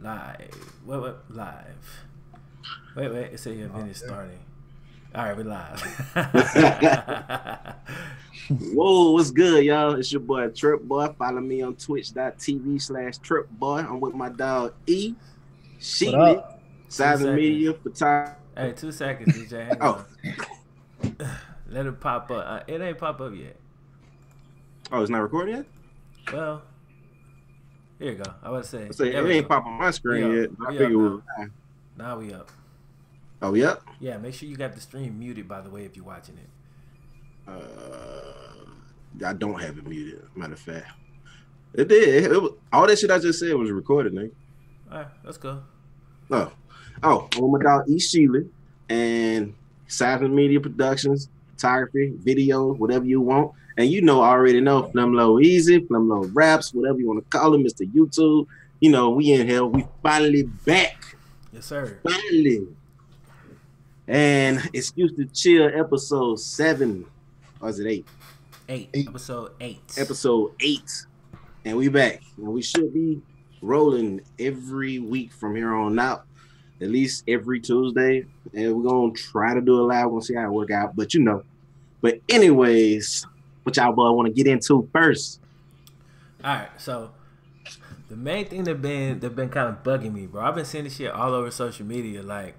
Live. What? Live. Wait. It said your event is starting. All right, we live. Whoa, what's good, y'all? It's your boy Trip Boy. Follow me on twitch.tv/Trip Boy. I'm with my dog E. Sheely, Size and Media Photography. Hey, 2 seconds, DJ. Hang on. Let it pop up. It ain't pop up yet. Oh, it's not recording yet? Well, here you go. I was say it ain't pop on my screen yet. I figured we were live. Now we up. Oh, we up? Yeah, make sure you got the stream muted, by the way, if you're watching it. I don't have it muted, matter of fact. It did. All that shit I just said was recorded, nigga. All right, let's go. I'm with my dog E. Sheely and Size and Media Productions, photography, video, whatever you want. And I already know Flemlo Easy, Flemlo Raps, whatever you want to call him, Mr. YouTube. We in here. We finally back. Yes, sir. Finally. And Excuse to Chill episode 7. Or is it 8? 8. Episode 8. Episode 8. And we back. And we should be rolling every week from here on out. At least every Tuesday. And we're going to try to do it live. We're going to see how it work out. But But anyways, what y'all boy want to get into first? All right. So the main thing that been kind of bugging me, bro. I've been seeing this shit all over social media. Like,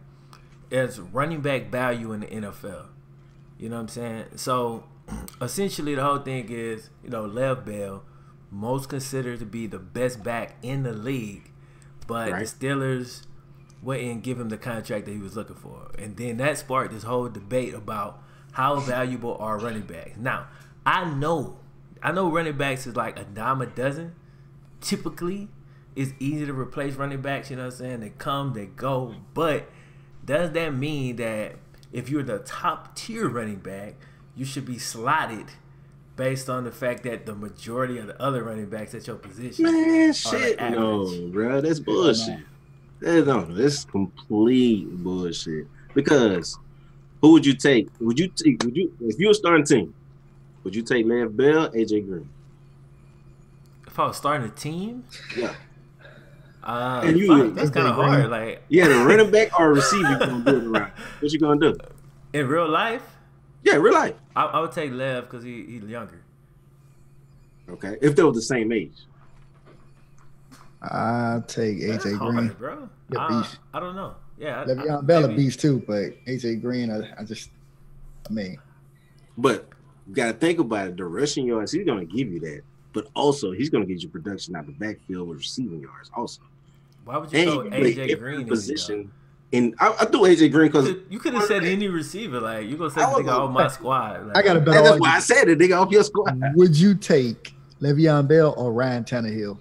it's running back value in the NFL. You know what I'm saying? So essentially the whole thing is, Lev Bell, most considered to be the best back in the league, but right. The Steelers wouldn't give him the contract that he was looking for. And then that sparked this whole debate about how valuable are running backs. Now, I know running backs is like a dime a dozen. Typically, it's easy to replace running backs, you know what I'm saying? They come, they go, but does that mean that if you're the top tier running back, you should be slotted based on the fact that the majority of the other running backs at your position? Man, shit, no, bro, that's bullshit. That's complete bullshit. Because who would you take? Would you if you were starting team? Would you take Lev Bell, AJ Green? If I was starting a team, yeah. That's kind of hard. Like, yeah, the running back or receiver gonna do it around. What you gonna do in real life? Yeah, real life. I would take Lev because he's younger. Okay, if they were the same age, I'll take AJ Green, bro. I don't know. Yeah, Le'Veon Bell a beast too, but AJ Green, But you gotta think about it. The rushing yards, he's gonna give you that. But also, he's going to get you production out the backfield with receiving yards also. Why would you throw AJ Green in position? And I threw AJ Green because you could have said any receiver. Like, you're going to say the nigga off my squad. Like, I got a better argument. That's why I said it, nigga off your squad. Would you take Le'Veon Bell or Ryan Tannehill?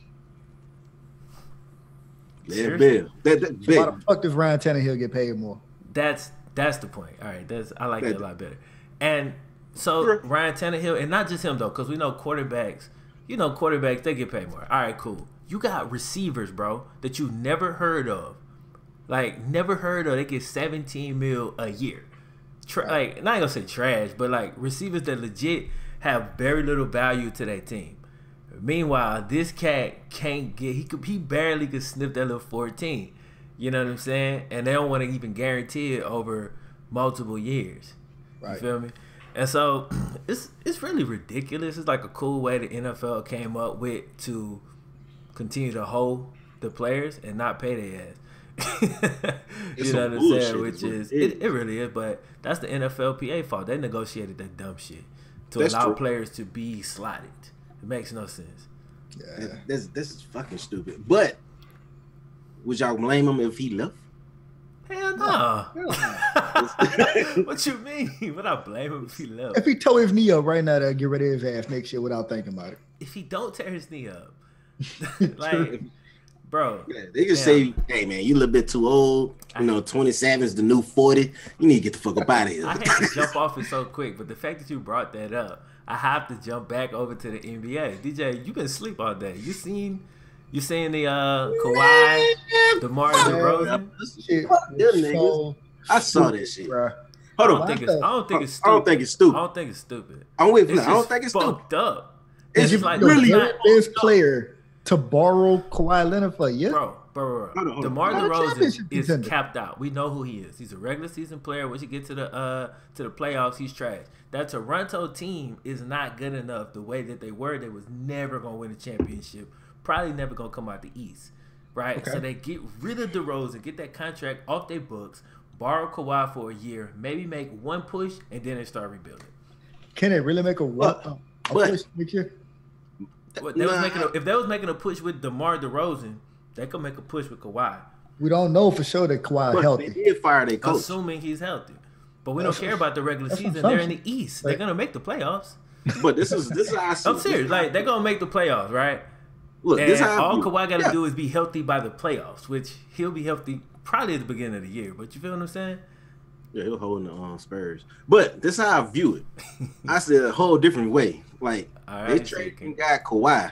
Le'Veon Bell. Why the fuck does Ryan Tannehill get paid more? That's the point. All right, I like that a lot better. And so Ryan Tannehill, and not just him though, because we know quarterbacks. Quarterbacks, they get paid more. All right, cool. You got receivers, bro, that you've never heard of. Like, never heard of. They get $17 million a year. Like, not going to say trash, but, like, receivers that legit have very little value to their team. Meanwhile, this cat can't get – he barely could sniff that little 14. You know what I'm saying? And they don't want to even guarantee it over multiple years. Right. You feel me? And so it's really ridiculous. It's like a cool way the NFL came up with to continue to hold the players and not pay their ass. You know what I'm saying? Which is it really is, but that's the NFLPA fault. They negotiated that dumb shit to allow players to be slotted. It makes no sense. Yeah, this is fucking stupid. But would y'all blame him if he left? Hell no. What you mean? Would I blame him if he left? If he tore his knee up right now, they'll get rid of his ass next year without thinking about it. If he don't tear his knee up, like, bro. Yeah, they just say, hey, man, you a little bit too old. 27 is the new 40. You need to get the fuck up out of here. I hate to jump off it so quick, but the fact that you brought that up, I have to jump back over to the NBA. DJ, you been asleep all day. You seen the Kawhi, DeMar DeRozan? I saw that shit. Bro. Hold on. I don't think it's stupid. I don't think it's stupid. I don't think it's stupid. I'm with you. I don't think it's fucked up. It's just like really best player to borrow Kawhi Leonard for a year? Bro. DeMar DeRozan is capped out. We know who he is. He's a regular season player. Once you get to the playoffs, he's trash. That Toronto team is not good enough the way that they were. They was never going to win a championship. Probably never going to come out the East. Right? Okay. So they get rid of DeRozan, get that contract off their books, borrow Kawhi for a year, maybe make one push, and then they start rebuilding. Can they really make a push next year? If they was making a push with DeMar DeRozan, they could make a push with Kawhi. We don't know for sure that Kawhi is healthy. They did fire their coach. Assuming he's healthy. But we don't care about the regular season. They're in the East. They're going to make the playoffs. But this is how I see I'm serious. Like, they're going to make the playoffs, right? Look, and all Kawhi got to do is be healthy by the playoffs, which he'll be healthy probably at the beginning of the year. But you feel what I'm saying? Yeah, he'll hold the Spurs. But this is how I view it. I said a whole different way. Like, they traded and got Kawhi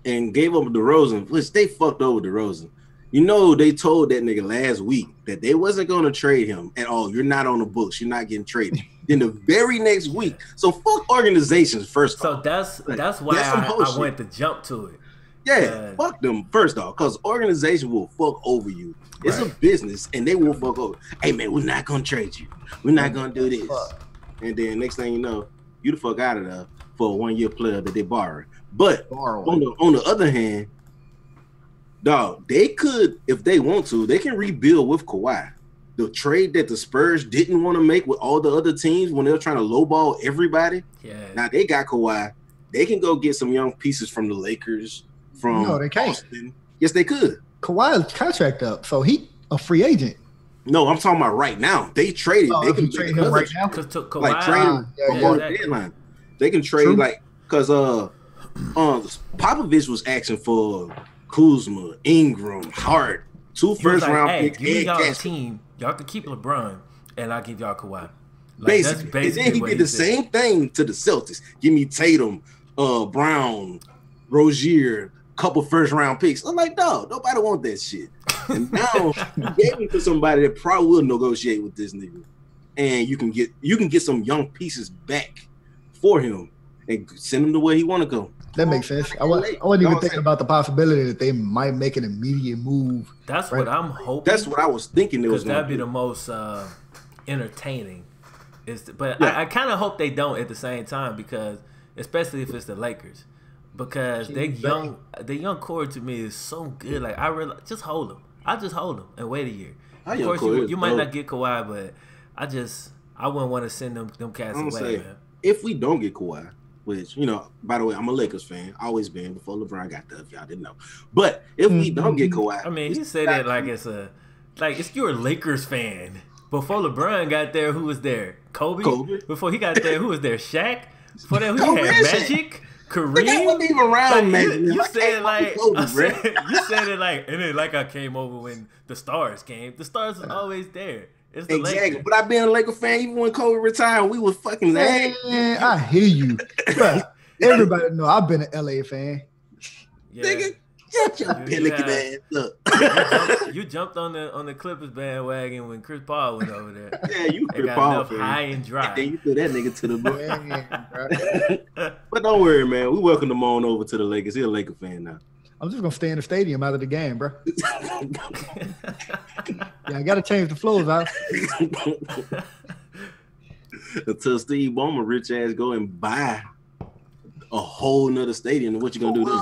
and gave up DeRozan, which they fucked over DeRozan. You know, they told that nigga last week that they wasn't going to trade him at all. You're not on the books. You're not getting traded. Then the very next week. So fuck organizations first off. So that's why I went to jump to it. Yeah, fuck them first off, because organization will fuck over you. It's a business, and they will fuck over. Hey, man, we're not going to trade you. We're not going to do this. And then next thing you know, you the fuck out of there for a one-year player that they borrowed. But on the other hand, dog, they could, if they want to, they can rebuild with Kawhi. The trade that the Spurs didn't want to make with all the other teams when they were trying to lowball everybody. Yeah. Now they got Kawhi. They can go get some young pieces from the Lakers, from Boston. Yes, they could. Kawhi's contract up, so he a free agent. No, I'm talking about right now. They traded. They can trade him right now. Like trade him before the deadline. They can trade because Popovich was asking for Kuzma, Ingram, Hart, 2 first-round picks. Give y'all a team. Y'all can keep LeBron, and I'll give y'all Kawhi. Basically. And then he did the same thing to the Celtics. Give me Tatum, Brown, Rozier, couple first-round picks. I'm like, dog, nobody want that shit. And now you gave me to somebody that probably will negotiate with this nigga, and you can get some young pieces back for him and send him to where he want to go. That makes sense. I wasn't even thinking about the possibility that they might make an immediate move. That's what I'm hoping. That's what I was thinking. Because that'd be the most entertaining. I kind of hope they don't at the same time, because especially if it's the Lakers, because the young core to me is so good. Like just hold them. I just hold them and wait a year. Of course, you might not get Kawhi, but I wouldn't want to send them cats away, man. If we don't get Kawhi, which, you know, by the way, I'm a Lakers fan, always been before LeBron got there, if y'all didn't know. But if we don't get Kawhi, I mean, you say that like it's you're a Lakers fan. Before LeBron got there, who was there? Kobe. Before he got there, who was there? Shaq. Before that, who had Magic? Kareem. They wasn't even around, man. You said you said it like, and then like I came over when the Stars came. The Stars was always there. It's the exactly. Lakers. But I've been a Laker fan even when Kobe retired. We was fucking man. I hear you. Everybody know I've been an LA fan. Yeah. Nigga, shut your pelican ass up. You jumped on the Clippers bandwagon when Chris Paul went over there. Yeah, you Chris Paul fan. High and dry. And then you threw that nigga to the book. But don't worry, man. We welcome him on over to the Lakers. He's a Laker fan now. I'm just gonna stay in the stadium out of the game, bro. Yeah, I gotta change the flows out. Until Steve Ballmer rich ass go and buy a whole nother stadium, what you gonna do then?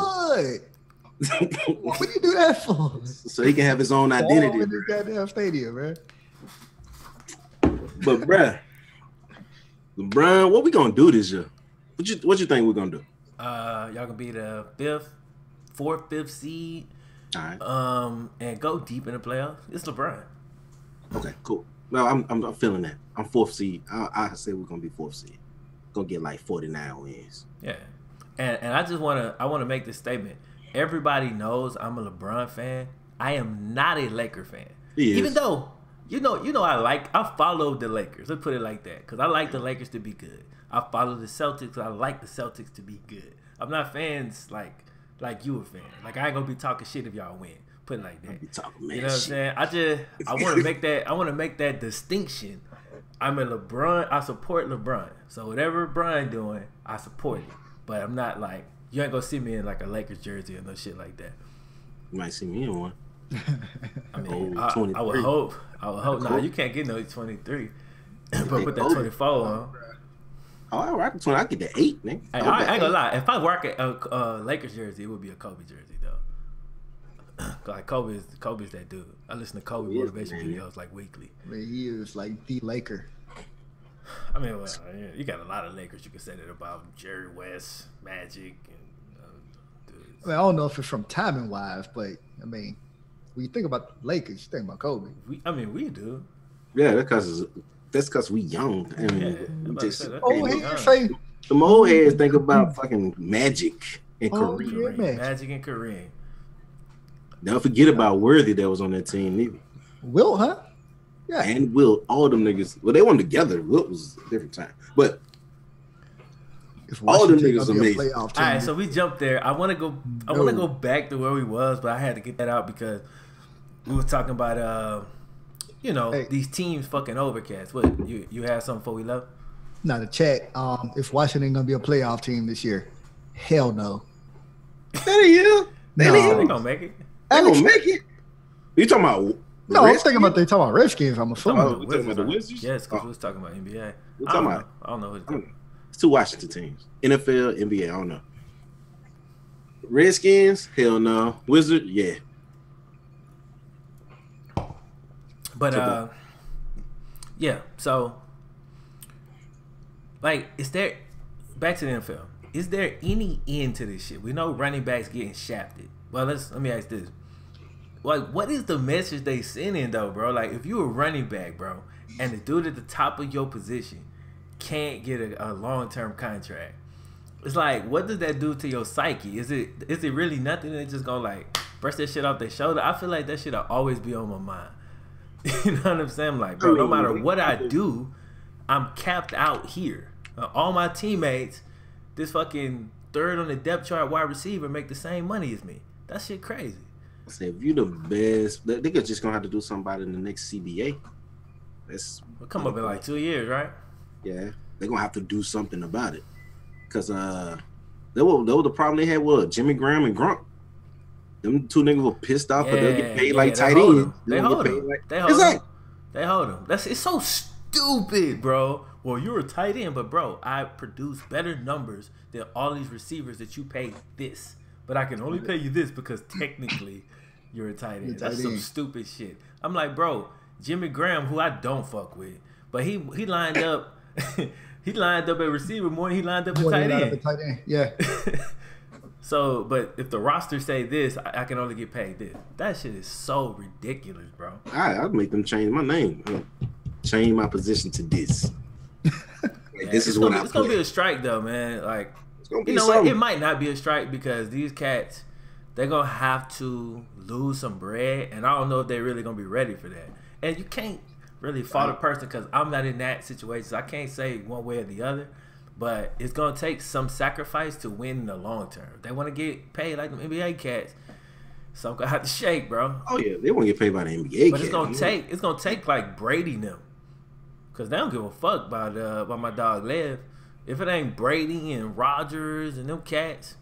What do you do that for? So he can have his own identity. In this goddamn stadium, man. But bruh, LeBron, what we gonna do this year? What you think we're gonna do? Y'all gonna be the 5th seed. All right. And go deep in the playoffs. It's LeBron. Okay, cool. No, I'm feeling that. I'm 4th seed. I say we're gonna be 4th seed. Gonna get like 49 wins. Yeah, and I just wanna make this statement. Everybody knows I'm a LeBron fan. I am not a Laker fan. Even though you know I follow the Lakers. Let's put it like that, because I like the Lakers to be good. I follow the Celtics. I like the Celtics to be good. I'm not fans like you a fan. Like, I ain't gonna be talking shit if y'all win. Put it like that. You know what I'm saying? I want to make that distinction. I'm a LeBron. I support LeBron. So whatever LeBron doing, I support it. But I'm not like You ain't gonna see me in like a Lakers jersey or no shit like that. You might see me in one. I mean, I would hope. No, you can't get no 23. But put that 24 on. Oh, I rock the 20. I get the 8, nigga. Hey, I ain't gonna lie. If I rock a Lakers jersey, it would be a Kobe jersey though. Like Kobe's that dude. I listen to Kobe motivation videos like weekly. I mean, he is like the Laker. I mean, well, you got a lot of Lakers you can say that about. Jerry West, Magic, and I mean, I don't know if it's from timing wise, but I mean, when you think about the Lakers, you think about Kobe. We do. Yeah, that's because we young. And some old heads think about fucking Magic and Kareem. Yeah, Magic and Kareem. Don't forget about Worthy that was on that team either. Wilt, huh? Yeah. And Wilt, all them niggas. Well, they weren't together. Wilt was a different time. But all them niggas amazing. All right, so we jumped there. I want to go back to where we was, but I had to get that out because we were talking about these teams fucking overcast. What you had something before we left? No, the chat. Is Washington gonna be a playoff team this year? Hell no. They gonna make it. They gonna make it. You talking about? No, I'm thinking about talking about Redskins. I'm assuming. We talking about the Wizards? Yes, because we was talking about NBA. We're talking about. I don't know who it's talking about. It's two Washington teams. NFL, NBA. I don't know. Redskins? Hell no. Wizard? Yeah. But yeah. So, like, is there back to the NFL? Is there any end to this shit? We know running backs getting shafted. Well, let me ask this. Like, what is the message they sending though, bro? Like, if you're a running back, bro, and the dude at the top of your position can't get a long-term contract, it's like, what does that do to your psyche? Is it really nothing? They just gonna like brush that shit off their shoulder? I feel like that shit'll always be on my mind. You know what I'm saying? I'm like, bro, no matter what I do, I'm capped out here. All my teammates, this fucking third on the depth chart wide receiver, make the same money as me. That shit crazy. I say, if you the best, they could just gonna have to do something in the next CBA. We'll come up in like 2 years, right? Yeah, they're gonna have to do something about it. Cause that was the problem they had with Jimmy Graham and Gronk. Them two niggas were pissed off, but they'll get paid like tight ends. They hold them. They hold them. It's so stupid, bro. Well, you're a tight end, but bro, I produce better numbers than all these receivers that you pay this. But I can only pay you this because technically you're a tight end. That's some stupid shit. I'm like, bro, Jimmy Graham, who I don't fuck with, but he lined up he lined up a receiver more than he lined up a tight end. Yeah. So, but if the roster say this, I can only get paid this. That shit is so ridiculous, bro. I'll make them change my name. Change my position to this. Like, this is what I play. It's gonna be a strike though, man. Like, you know what? It might not be a strike because these cats, they're gonna have to lose some bread, and I don't know if they're really gonna be ready for that. And you can't really fault a person because I'm not in that situation, so I can't say one way or the other. But it's gonna take some sacrifice to win in the long term. If they want to get paid like the NBA cats, some gonna have to shake, bro. Oh yeah, they want to get paid by the NBA. But it's gonna take like Brady and them, cause they don't give a fuck about my dog Lev. If it ain't Brady and Rodgers and them cats.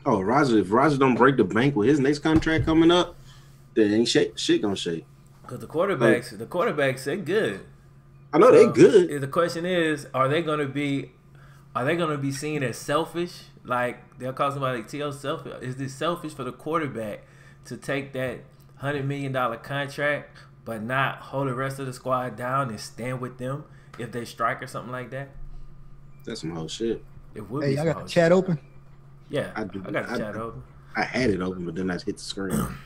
Oh, if Rodgers don't break the bank with his next contract coming up, then ain't shit gonna shake. Cause the quarterbacks, they good. I know they good. The question is, are they gonna be seen as selfish? Like they'll call somebody like T.O. selfish. Is this selfish for the quarterback to take that $100 million contract, but not hold the rest of the squad down and stand with them if they strike or something like that? That's some whole shit. It would be. I got the chat open. Yeah, I got the chat open. I had it open, but then I hit the screen.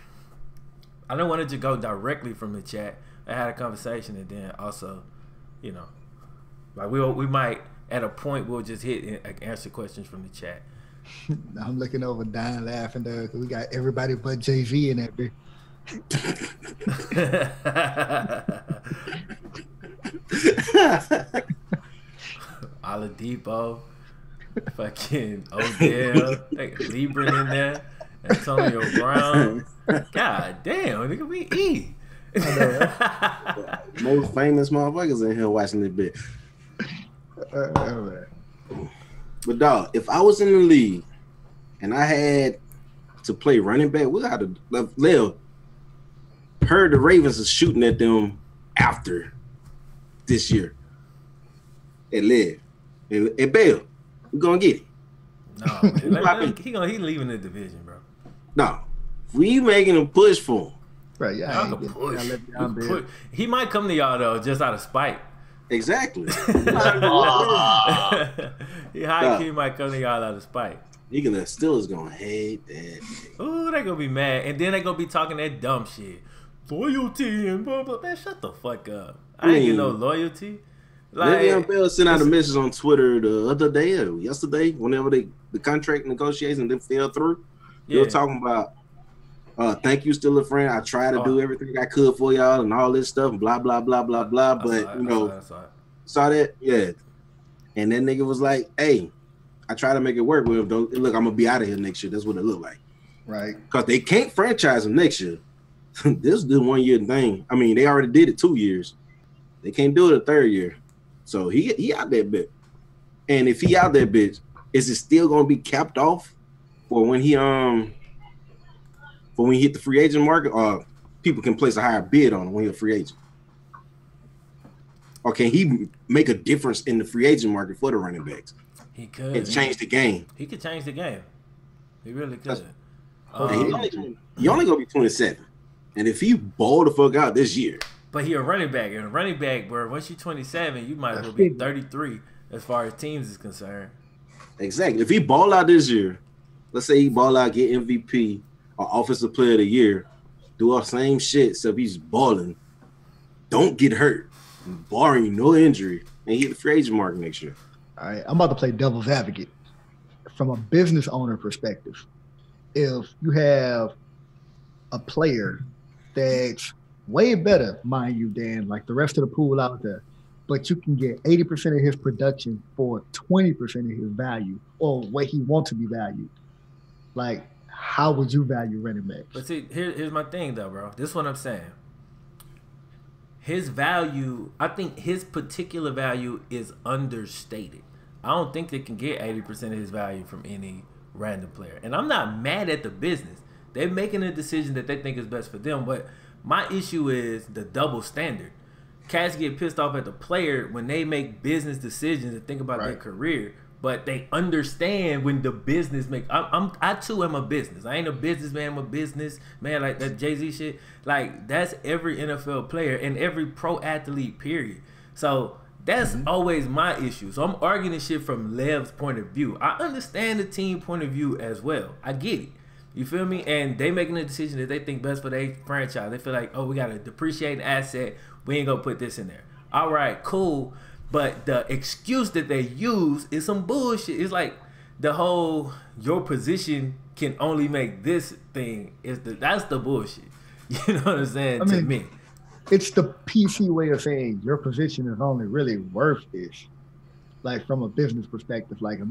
I don't want it to go directly from the chat. I had a conversation, and then also, you know, like we might at a point we'll just hit and answer questions from the chat. I'm looking over, dying laughing there because we got everybody but JV in that bit. Oladipo, fucking Odell, Libra in there, Antonio Brown. God damn, nigga, we eat. Most famous motherfuckers in here watching this bit. But dog, if I was in the league and I had to play running back, we got to Lil heard the Ravens are shooting at them after this year. At Liv. At Bell. We're gonna get it. No, man. He leaving the division, bro. No. We making a push for him. Right, yeah. He might come to y'all though, just out of spite. Exactly. He high key might come to y'all out of spite. The Steelers gonna hate that. Ooh, they gonna be mad, and then they gonna be talking that dumb shit, loyalty and blah blah. Man, shut the fuck up. I ain't get no loyalty. Like, Le'Veon Bell sent out a message on Twitter the other day or yesterday, whenever the contract negotiations then fell through. They were talking about, thank you, still a friend. I try to do everything I could for y'all and all this stuff, blah, blah, blah, blah, blah. But, saw that? Yeah. And that nigga was like, hey, I try to make it work with him. Look, I'm going to be out of here next year. That's what it looked like. Right. Because they can't franchise him next year. This is the 1 year thing. I mean, they already did it 2 years. They can't do it a third year. So he out that bitch. And if he out that bitch, is it still gonna be capped off for when he hit the free agent market, or people can place a higher bid on him when he's a free agent? Or can he make a difference in the free agent market for the running backs? He could. And change the game. He could change the game. He really could. He only gonna be 27. And if he ball the fuck out this year. But he a running back. And a running back, bro, once you're 27, you might as well be 33 as far as teams is concerned. Exactly. If he ball out this year, let's say he ball out, get MVP or Offensive Player of the Year, do our same shit, except he's balling. Don't get hurt, barring no injury, and he hit the free agent market next year. All right, I'm about to play devil's advocate. From a business owner perspective, if you have a player that's way better, mind you, than like the rest of the pool out there, but you can get 80% of his production for 20% of his value or what he wants to be valued. Like, how would you value running backs? But see, here's my thing though, bro. This is what I'm saying. His value, I think his particular value is understated. I don't think they can get 80% of his value from any random player. And I'm not mad at the business. They're making a decision that they think is best for them, but my issue is the double standard. Cats get pissed off at the player when they make business decisions and think about their career, but they understand when the business make. I too am a business. I ain't a businessman. I'm a business man, like that Jay-Z shit. Like that's every NFL player and every pro athlete. Period. So that's always my issue. So I'm arguing this shit from Lev's point of view. I understand the team point of view as well. I get it. You feel me? And they making a decision that they think best for their franchise. They feel like, oh, we got to depreciate an asset. We ain't going to put this in there. All right, cool. But the excuse that they use is some bullshit. It's like the whole, your position can only make this thing. That's the bullshit. You know what I'm saying? To me. It's the PC way of saying your position is only really worth this. Like from a business perspective, like,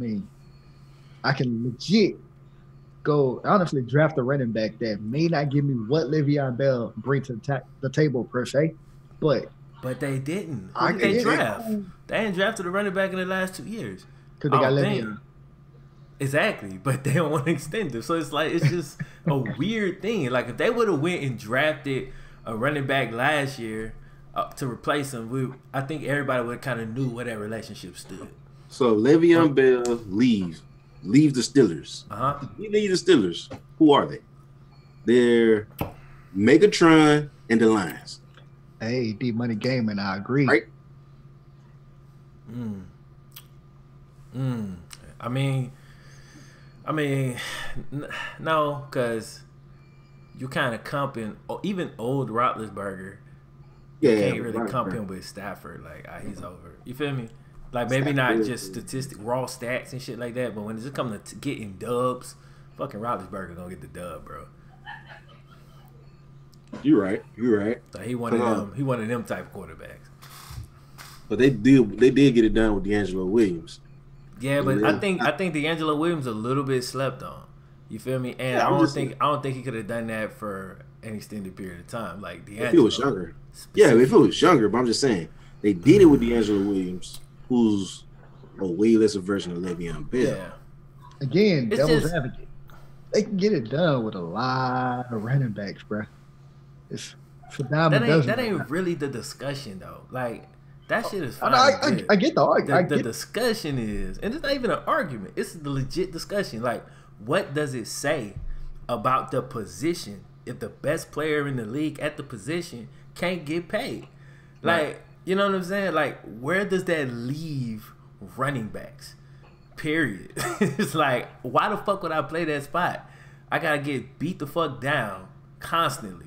I can legit go honestly draft a running back that may not give me what Le'Veon Bell brings to the table per se, but they didn't. Who did they draft? They ain't drafted a running back in the last 2 years. Because they got Le'Veon. Exactly, but they don't want to extend it. So it's like it's just a weird thing. Like if they would have went and drafted a running back last year to replace him, I think everybody would kind of knew where that relationship stood. So Le'Veon Bell leave the Steelers. He leave the Steelers. Who are they? They're Megatron and the Lions. Hey, deep money game, and I agree. Right? No, because you kind of comping even old Roethlisberger. You can't really comp him with Stafford. Like he's over. You feel me? Like maybe not just raw stats and shit like that, but when it's coming to getting dubs, fucking Roethlisberger gonna get the dub, bro. You're right. So he one of them. He one of them type quarterbacks. But they did get it done with D'Angelo Williams. Yeah, but I think D'Angelo Williams a little bit slept on. You feel me? And I don't think he could have done that for an extended period of time. Like D'Angelo. If he was younger. Yeah, if it was younger, but I'm just saying they did it with D'Angelo Williams, who's a way lesser version of Le'Veon Bell. Yeah. Again, devil's advocate. they can get it done with a lot of running backs, bro. It's a dime That a ain't dozen. that ain't really the discussion though. Like that shit is I, fine. I get the argument. The discussion is, and it's not even an argument. It's the legit discussion. Like, what does it say about the position if the best player in the league at the position can't get paid? Like, you know what I'm saying? Like, where does that leave running backs? Period. It's like, why the fuck would I play that spot? I gotta get beat the fuck down constantly.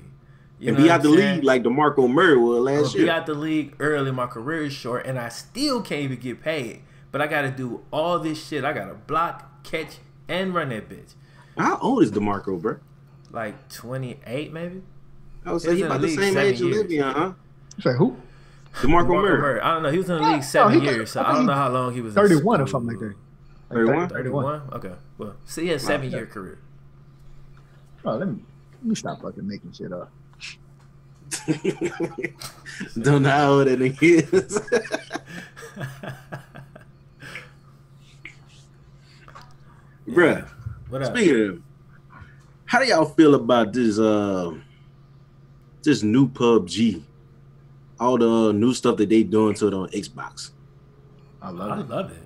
You and know be what out the I'm saying? league like DeMarco Murray was last year. Be out the league early. My career is short, and I still can't even get paid. But I got to do all this shit. I got to block, catch, and run that bitch. How old is DeMarco, bro? Like 28, maybe. I would say he's about the same age as Le'Veon, huh? Say who? DeMarco Murray. I don't know. He was in the league 7 years, so I don't know how long he was. 31 or something like that. 31? 31. Okay. Well, see, he had a 7-year career. Oh, let me stop fucking making shit up. Don't know how old that nigga is. Bruh, what up? Speaking of, how do y'all feel about this this new PUBG? All the new stuff that they doing to it on Xbox. I I love it. love it.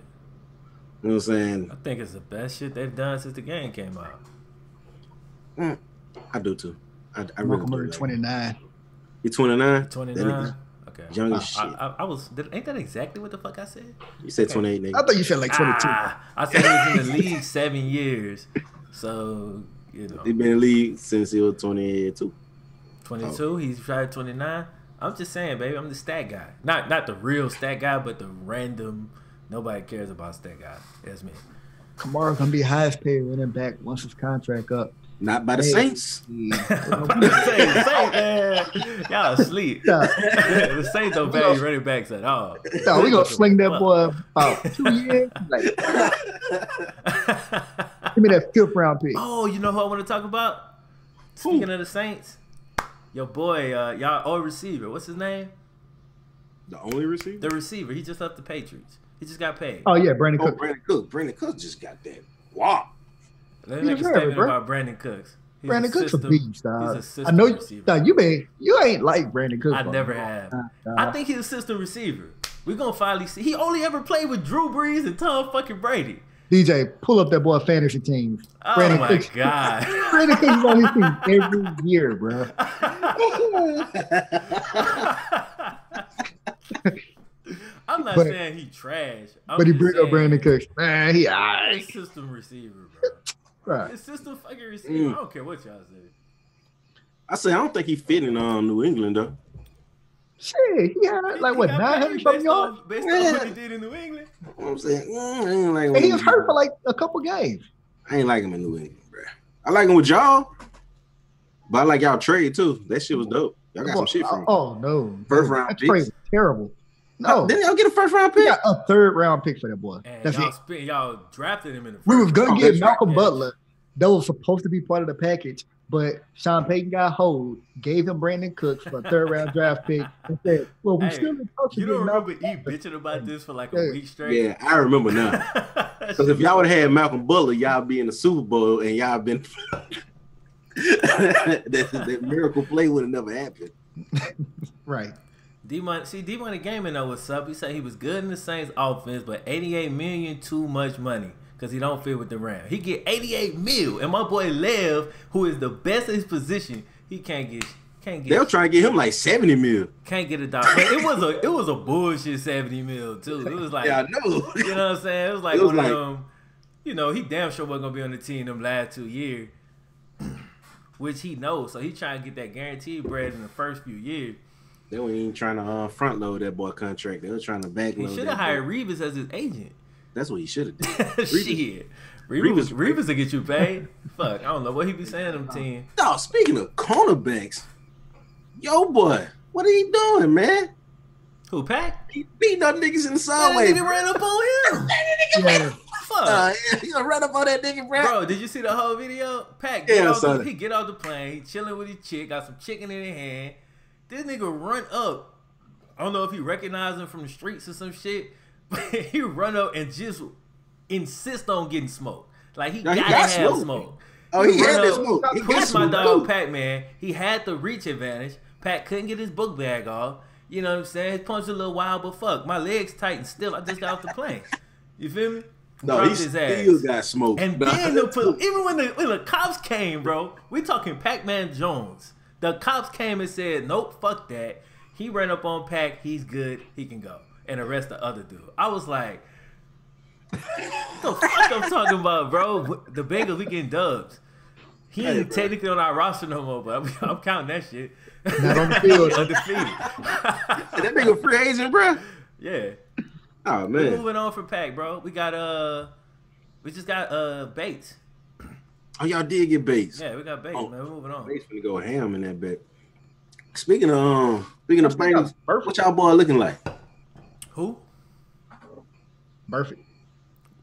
You know what I'm saying? I think it's the best shit they've done since the game came out. I do too. I really Marco do. Murray, Like 29. You 29? 29. Okay. Young as shit. I was. Ain't that exactly what the fuck I said? You said 28, nigga. I thought you said like 22. I said he was in the league 7 years. So, you know. He been in the league since he was 22. 22. He's tried 29. I'm just saying, baby. I'm the stat guy. Not the real stat guy, but the random. Nobody cares about stat guy. That's me. Kamara's gonna be highest paid running back once his contract up. Not by the Saints. Y'all asleep. The Saints don't pay running backs at all. No, we gonna sling that boy about 2 years. Like, give me that 5th round pick. Oh, you know who I want to talk about? Speaking of the Saints, your boy, y'all old receiver. What's his name? The only receiver? The receiver. He just left the Patriots. He just got paid. Oh yeah, Brandon Cook. Brandon Cook. Brandon Cook just got that. Wow. Let me make a statement about Brandon Cooks. Brandon Cook's a beast, dog. He's a I know receiver. Dog, you ain't like Brandon Cooks. I never have. I think he's a system receiver. We're gonna finally see. He only ever played with Drew Brees and Tom fucking Brady. DJ, pull up that boy fantasy team. Oh Brandon my Cooks, god. Brandon Cooks is on his team every year, bro. I'm not saying he trash. But he bring up Brandon Cooks. Man, he alright. He's system receiver, bro. Right. It's system fucking receiver. I don't care what y'all say. I don't think he fit in New England though. Shit, he had like what 900 something yards. Based on what he did in New England. You know what I'm saying? I ain't like And he was hurt for like a couple games. I ain't like him in New England, bro. I like him with y'all, but I like y'all trade too. That shit was dope. Y'all got some shit from him. Oh no, First round that picks. trade was terrible. No, Didn't y'all get a first round we pick? got a 3rd round pick for that boy. And That's it. y'all drafted him in the first We was gonna get that's Malcolm right. Butler. That was supposed to be part of the package, but Sean Payton got hold, gave him Brandon Cooks for a 3rd round draft pick, and said, "Well, we still in talks." You don't about remember bitching about this for like a week straight? Yeah, I remember now. Because if y'all would have had Malcolm Butler, y'all be in the Super Bowl and y'all been that miracle play would have never happened. right? D-Money Gaming know what's up. He said he was good in the Saints offense, but $88 million too much money because he don't fit with the Rams. He get $88 million, and my boy Lev, who is the best in his position, he can't get. They'll try to get him like 70 mil. Can't get a dog. It was a bullshit 70 mil too. It was like, yeah, I know. You know what I'm saying? It was like It was one like, of them. You know, he damn sure wasn't gonna be on the team them last 2 years, which he knows. So he trying to get that guaranteed bread in the first few years. They weren't even trying to front load that boy contract. They were trying to back load. He should have hired Revis as his agent. That's what he should have done. Shit. Revis will get you paid. Fuck, I don't know what he be saying them team. Dog, speaking of cornerbacks, yo boy, what are you doing, man? Who, Pac? He beating up niggas in the That subway. nigga ran up on him. Yeah. Fuck. You gonna run up on that nigga, bro? Bro, did you see the whole video? Pac, Yeah, he get off the plane, he chilling with his chick, got some chicken in his hand. This nigga run up. I don't know if he recognized him from the streets or some shit, but he run up and just insist on getting smoked. Like he gotta have smoke. Oh, he had that smoke. He pushed my dog Pac-Man. He had the reach advantage. Pac couldn't get his book bag off. You know what I'm saying? His punch a little wild, but fuck, my legs tighten still. I just got off the plane. You feel me? No, he still got smoked. And then even when the cops came, bro, we talking Pac-Man Jones. The cops came and said, nope, fuck that. He ran up on Pac. He's good. He can go. And arrest the other dude. I was like, what the fuck I'm talking about, bro? The Bengals, we getting dubs. He ain't technically on our roster no more, but I'm counting that shit. Not on the field. Undefeated. That nigga free agent, bro? Yeah. Oh, man. We're moving on from Pac, bro. We just got Bates. Oh, y'all did get Bates. Yeah, we got Bates, man. We're moving on. Bates finna go ham in that bet. Speaking of Bengals, what y'all boy looking like? Who? Burfict.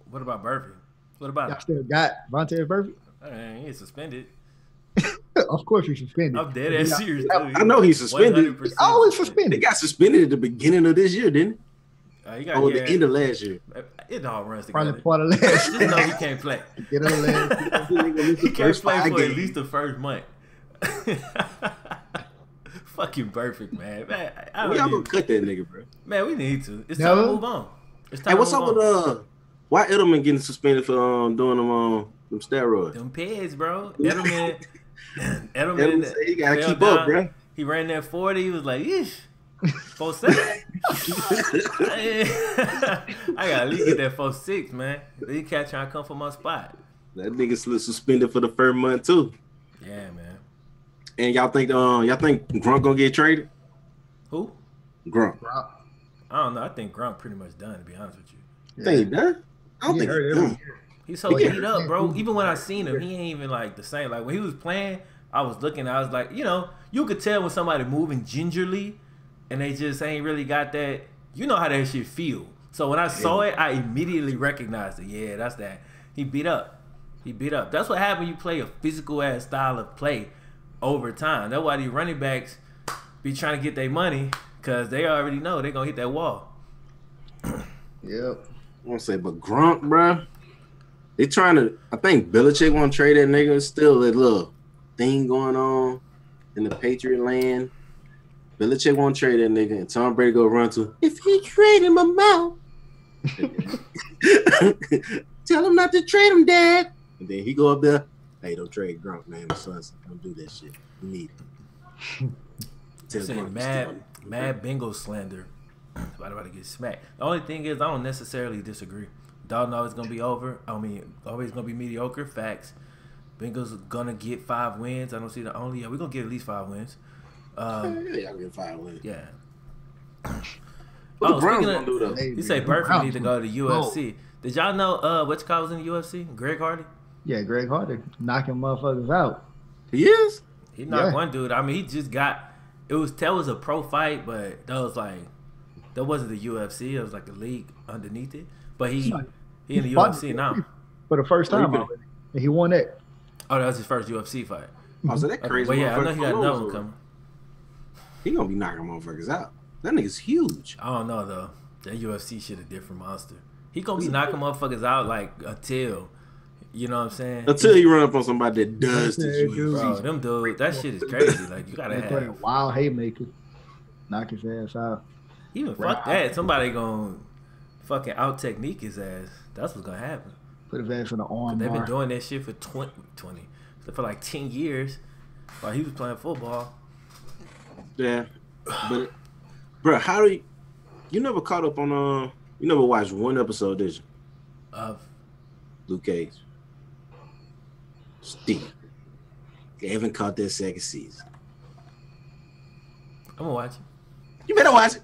What about Burfict? What about y'all still got Vontaze Burfict? He ain't suspended. Of course he's suspended. I'm dead ass serious. I know he's suspended. He's always suspended. They got suspended at the beginning of this year, didn't he? The end of last year. It all runs together. Probably part of last year. Just know he can't play. He can't play for at least the first month. Fucking perfect, man. We y'all gonna cut that nigga, bro. Man, we need to. It's time to move on. Hey, what's up with why Edelman getting suspended for doing them steroids? Them pads, bro. Edelman said he gotta keep up, bro. He ran that 40. He was like, yeesh. 4.7. I gotta at least get that 4.6, man. These cats trying to come for my spot. That nigga suspended for the first month too. Yeah, man. And y'all think Gronk gonna get traded? Who? Gronk. I don't know. I think Gronk pretty much done, to be honest with you. Think he done? I don't think he's done. He's so beat up, bro. Even when I seen him, he ain't even like the same. Like when he was playing, I was looking, I was like, you could tell when somebody moving gingerly and they just ain't really got that, you know how that shit feel. So when I saw it, I immediately recognized it. Yeah, that's that. He beat up. That's what happens when you play a physical ass style of play over time. That's why these running backs be trying to get their money because they already know they're going to hit that wall. Yep. I want to say, but Gronk, bro, they trying to, I think Belichick want to trade that nigga. It's still that little thing going on in the Patriot land. Belichick want to trade that nigga, and Tom Brady go run to, if he trade him, I'm out. Tell him not to trade him, Dad. And then he go up there, hey, don't trade Gronk, man. My sons don't do that shit. We need it. Mad Bengals slander. About to get smacked. The only thing is, I don't necessarily disagree. Dalton always gonna be over. Always gonna be mediocre. Facts. Bengals gonna get 5 wins. I don't see the only. Yeah, we're gonna get at least 5 wins. Y'all get 5 wins. Yeah. What the Browns gonna do though? You say Burfict need to go to the UFC. Did y'all know which guy was in the UFC? Greg Hardy. Yeah, Greg Hardy knocking motherfuckers out. He is. He knocked one dude. I mean, he just got. That was a pro fight, but that wasn't the UFC. It was like a league underneath it. But he in the UFC now. For the first time already. And he won that. Oh, that was his first UFC fight. Oh, so that crazy. But yeah, I know he got another one coming. He gonna be knocking motherfuckers out. That nigga's huge. I don't know though. That UFC shit a different monster. He gonna be knocking motherfuckers out like until, you know what I'm saying? Until he run up on somebody that does this. Bro, them dudes, that shit is crazy. Like you gotta have a wild haymaker, knock his ass out. Even fuck that. Somebody gonna fucking out technique his ass. That's what's gonna happen. Put his ass in the arm. They've been doing that shit for 20 for like 10 years while he was playing football. Yeah, but bro, how do you never caught up on you never watched one episode, did you? Of Luke Cage. Steve. They haven't caught that second season. I'm gonna watch it. You better watch it.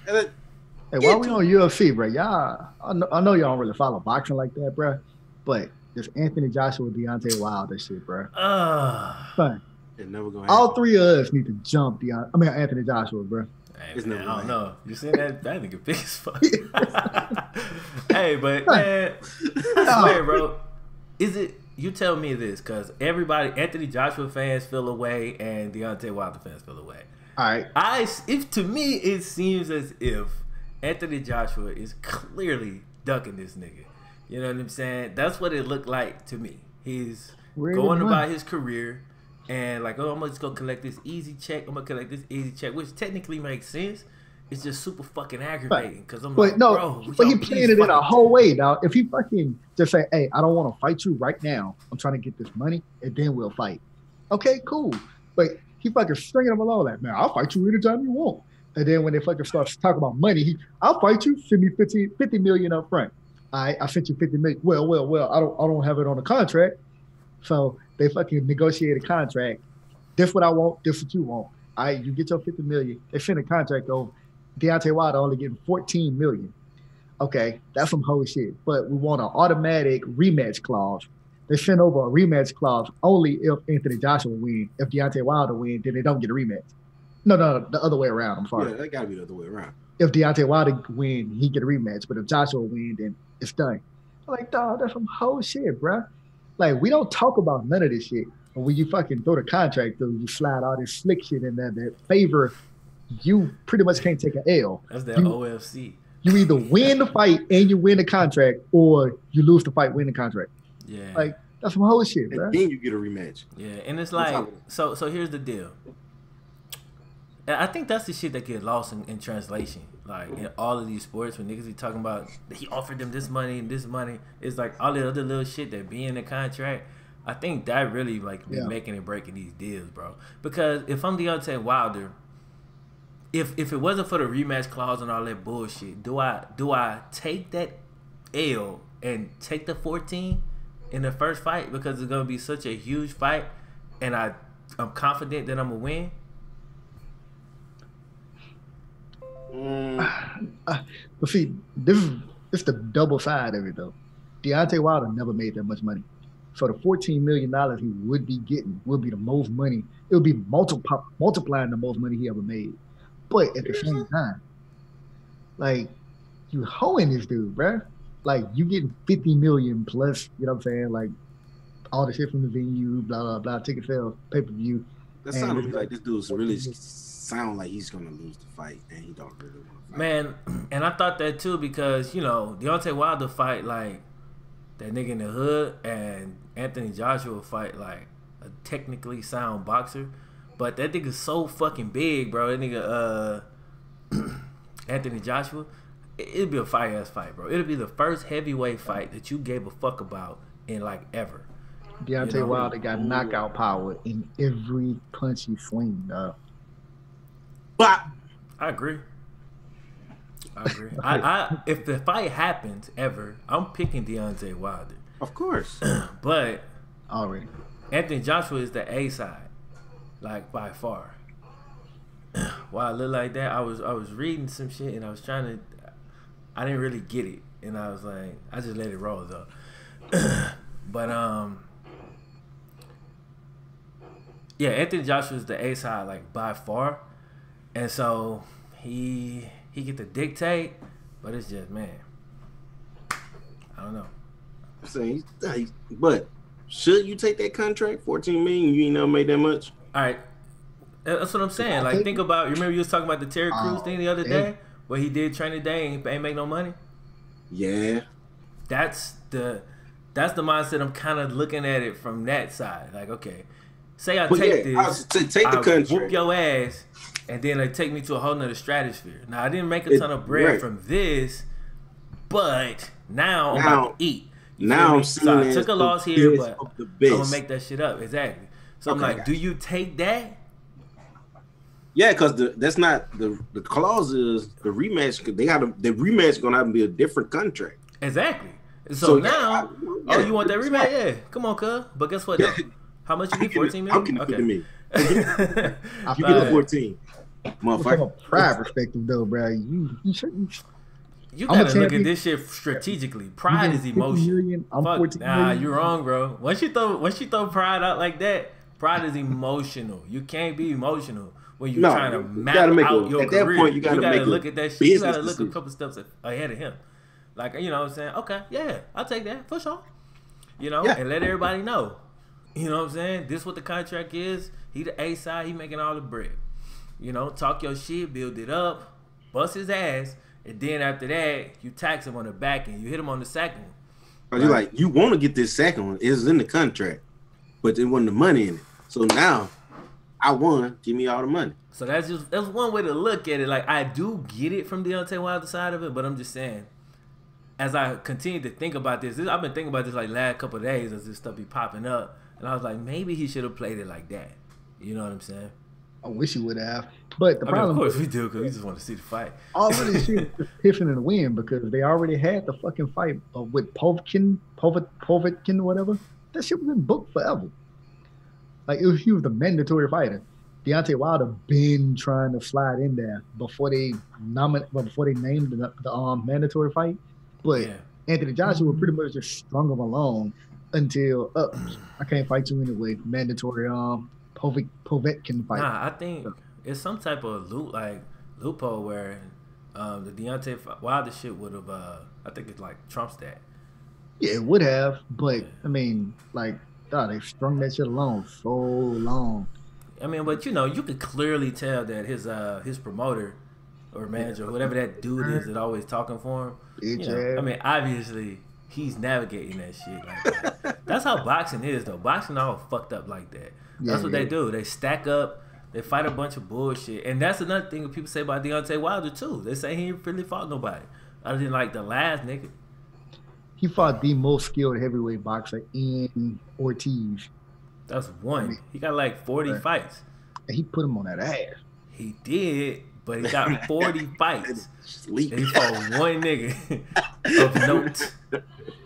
Hey, why we on UFC, bro? Y'all, I know y'all don't really follow boxing like that, bro. But this Anthony Joshua, Deontay Wilder shit, bro. Fine. It's never gonna happen. All 3 of us need to jump Anthony Joshua, bro. Hey, man, I don't know. You seen that nigga big as fuck. Hey, but man, I swear, bro. You tell me this, because Anthony Joshua fans feel away and Deontay Wilder fans feel away. All right. To me, it seems as if Anthony Joshua is clearly ducking this nigga. You know what I'm saying? That's what it looked like to me. going about his career, and like, oh, I'm gonna just go collect this easy check. I'm gonna collect this easy check, which technically makes sense. It's just super fucking aggravating because I'm like, bro, but he playing it in a whole way, dog. If he fucking just say, hey, I don't want to fight you right now. I'm trying to get this money, and then we'll fight. Okay, cool. But he fucking stringing them along like, man, I'll fight you anytime you want. And then when they fucking start talking about money, I'll fight you. Send me 50 million up front. I sent you 50 million. Well. I don't have it on the contract. So they fucking negotiate a contract. This what I want. This what you want. You get your 50 million. They send a contract over. Deontay Wilder only getting 14 million. Okay, that's some whole shit. But we want an automatic rematch clause. They send over a rematch clause only if Anthony Joshua win. If Deontay Wilder win, then they don't get a rematch. No, the other way around. I'm sorry. Yeah, that gotta be the other way around. If Deontay Wilder win, he get a rematch. But if Joshua win, then it's done. I'm like, dog, that's some whole shit, bro. Like, we don't talk about none of this shit. But when you fucking throw the contract through, you slide all this slick shit in there that favor you pretty much can't take an L. That's that OFC. You either win the fight and you win the contract, or you lose the fight, win the contract. Yeah. Like, that's some whole shit, bro. And then you get a rematch. Yeah, and it's like, so here's the deal. And I think that's the shit that get lost in translation. Like, in all of these sports, when niggas be talking about, he offered them this money and this money, it's like all the other little shit that be in the contract. I think that really, like, be making and breaking these deals, bro. Because if I'm Deontay Wilder, if it wasn't for the rematch clause and all that bullshit, do I take that L and take the 14 in the first fight because it's gonna be such a huge fight, and I'm confident that I'm gonna win? But see, it's the double side of it though. Deontay Wilder never made that much money. So the $14 million he would be getting would be the most money. It would be multiplying the most money he ever made. But at the same time, like, you hoeing this dude, bruh. Like, you getting 50 million plus, you know what I'm saying? Like, all the shit from the venue, blah, blah, blah, ticket sales, pay-per-view. That sounds like this dude's really sound like he's going to lose the fight, and he don't really want to fight. Man, and I thought that too because, you know, Deontay Wilder fight like that nigga in the hood, and Anthony Joshua fight like a technically sound boxer. But that nigga's so fucking big, bro. That nigga, Anthony Joshua, it'd be a fire-ass fight, bro. It'll be the first heavyweight fight that you gave a fuck about in, like, ever. Deontay Wilder got knockout power in every punch he swing, dog. But I agree. If the fight happens ever, I'm picking Deontay Wilder. Of course. But already, Anthony Joshua is the A side. Like, by far. Why I look like that, I was reading some shit and I didn't really get it, and I was like, I just let it roll though. But yeah, Anthony Joshua is the A side, like, by far, and so he get to dictate, but it's just, man, I don't know. I'm saying, but should you take that contract? 14 million, you ain't never made that much. All right, that's what I'm saying. Like, think about, you remember you was talking about the Terry Crews thing the other day, where he did training day and he ain't make no money? Yeah. That's the mindset I'm kind of looking at it from that side. Like, okay, say I take this, take the contract, whoop your ass, and then they take me to a whole nother stratosphere. Now, I didn't make a ton of bread from this, but now I'm about to eat. Now I'm so I took a loss here, but I'm gonna make that shit up. Exactly. So I'm like, do you take that? Yeah, because that's not the clause is the rematch. The rematch gonna have to be a different contract. Exactly. So now, you want that rematch? Yeah, come on, cuz. But guess what? Though? How much you get? 14 million. I'm getting 50 million. You get the 14, motherfucker. From a pride perspective, though, bro, you shouldn't. You gotta look at this shit strategically. Pride is emotion. Nah, you're wrong, bro. Once you throw pride out like that, pride is emotional. You can't be emotional when you're trying to map out your career. That point, you gotta look at that shit. You gotta look a couple steps ahead of him. Like, you know what I'm saying? Okay, yeah, I'll take that for sure. You know, and let everybody know. You know what I'm saying? This what the contract is. He the A side. He making all the bread. You know, talk your shit, build it up, bust his ass. And then after that, you tax him on the back end. You hit him on the second one. Right? You're like, you want to get this second one. It's in the contract. but there wasn't the money in it. So now I won. Give me all the money. So that's one way to look at it. Like, I do get it from Deontay Wilder side of it, but I'm just saying, as I continue to think about this, I've been thinking about this like last couple of days as this stuff be popping up, and I was like, maybe he should have played it like that. You know what I'm saying? I wish he would have. But the problem, of course we do, because we just want to see the fight. All of this shit is pissing in the wind because they already had the fucking fight with Povetkin, whatever. That shit was been booked forever. Like, he was the mandatory fighter. Deontay Wilder been trying to slide in there before they named the mandatory fight. But Anthony Joshua pretty much just strung him along until I can't fight you anyway. Mandatory Povetkin fight. Nah, I think it's some type of loophole where the Deontay Wilder shit would have. I think it's like trumps that. Yeah, it would have, but I mean, like, they strung that shit along so long. I mean, but you could clearly tell that his promoter or manager, whatever that dude is that always talking for him. I mean, obviously he's navigating that shit like that. That's how boxing is, though. Boxing all fucked up like that. That's what they do. They stack up. They fight a bunch of bullshit, and that's another thing that people say about Deontay Wilder too. They say he ain't really fought nobody other than like the last nigga. He fought the most skilled heavyweight boxer in Ortiz. That's one. I mean, he got like 40 fights. And he put him on that ass. He did, but he got 40 fights. And he fought one nigga of note.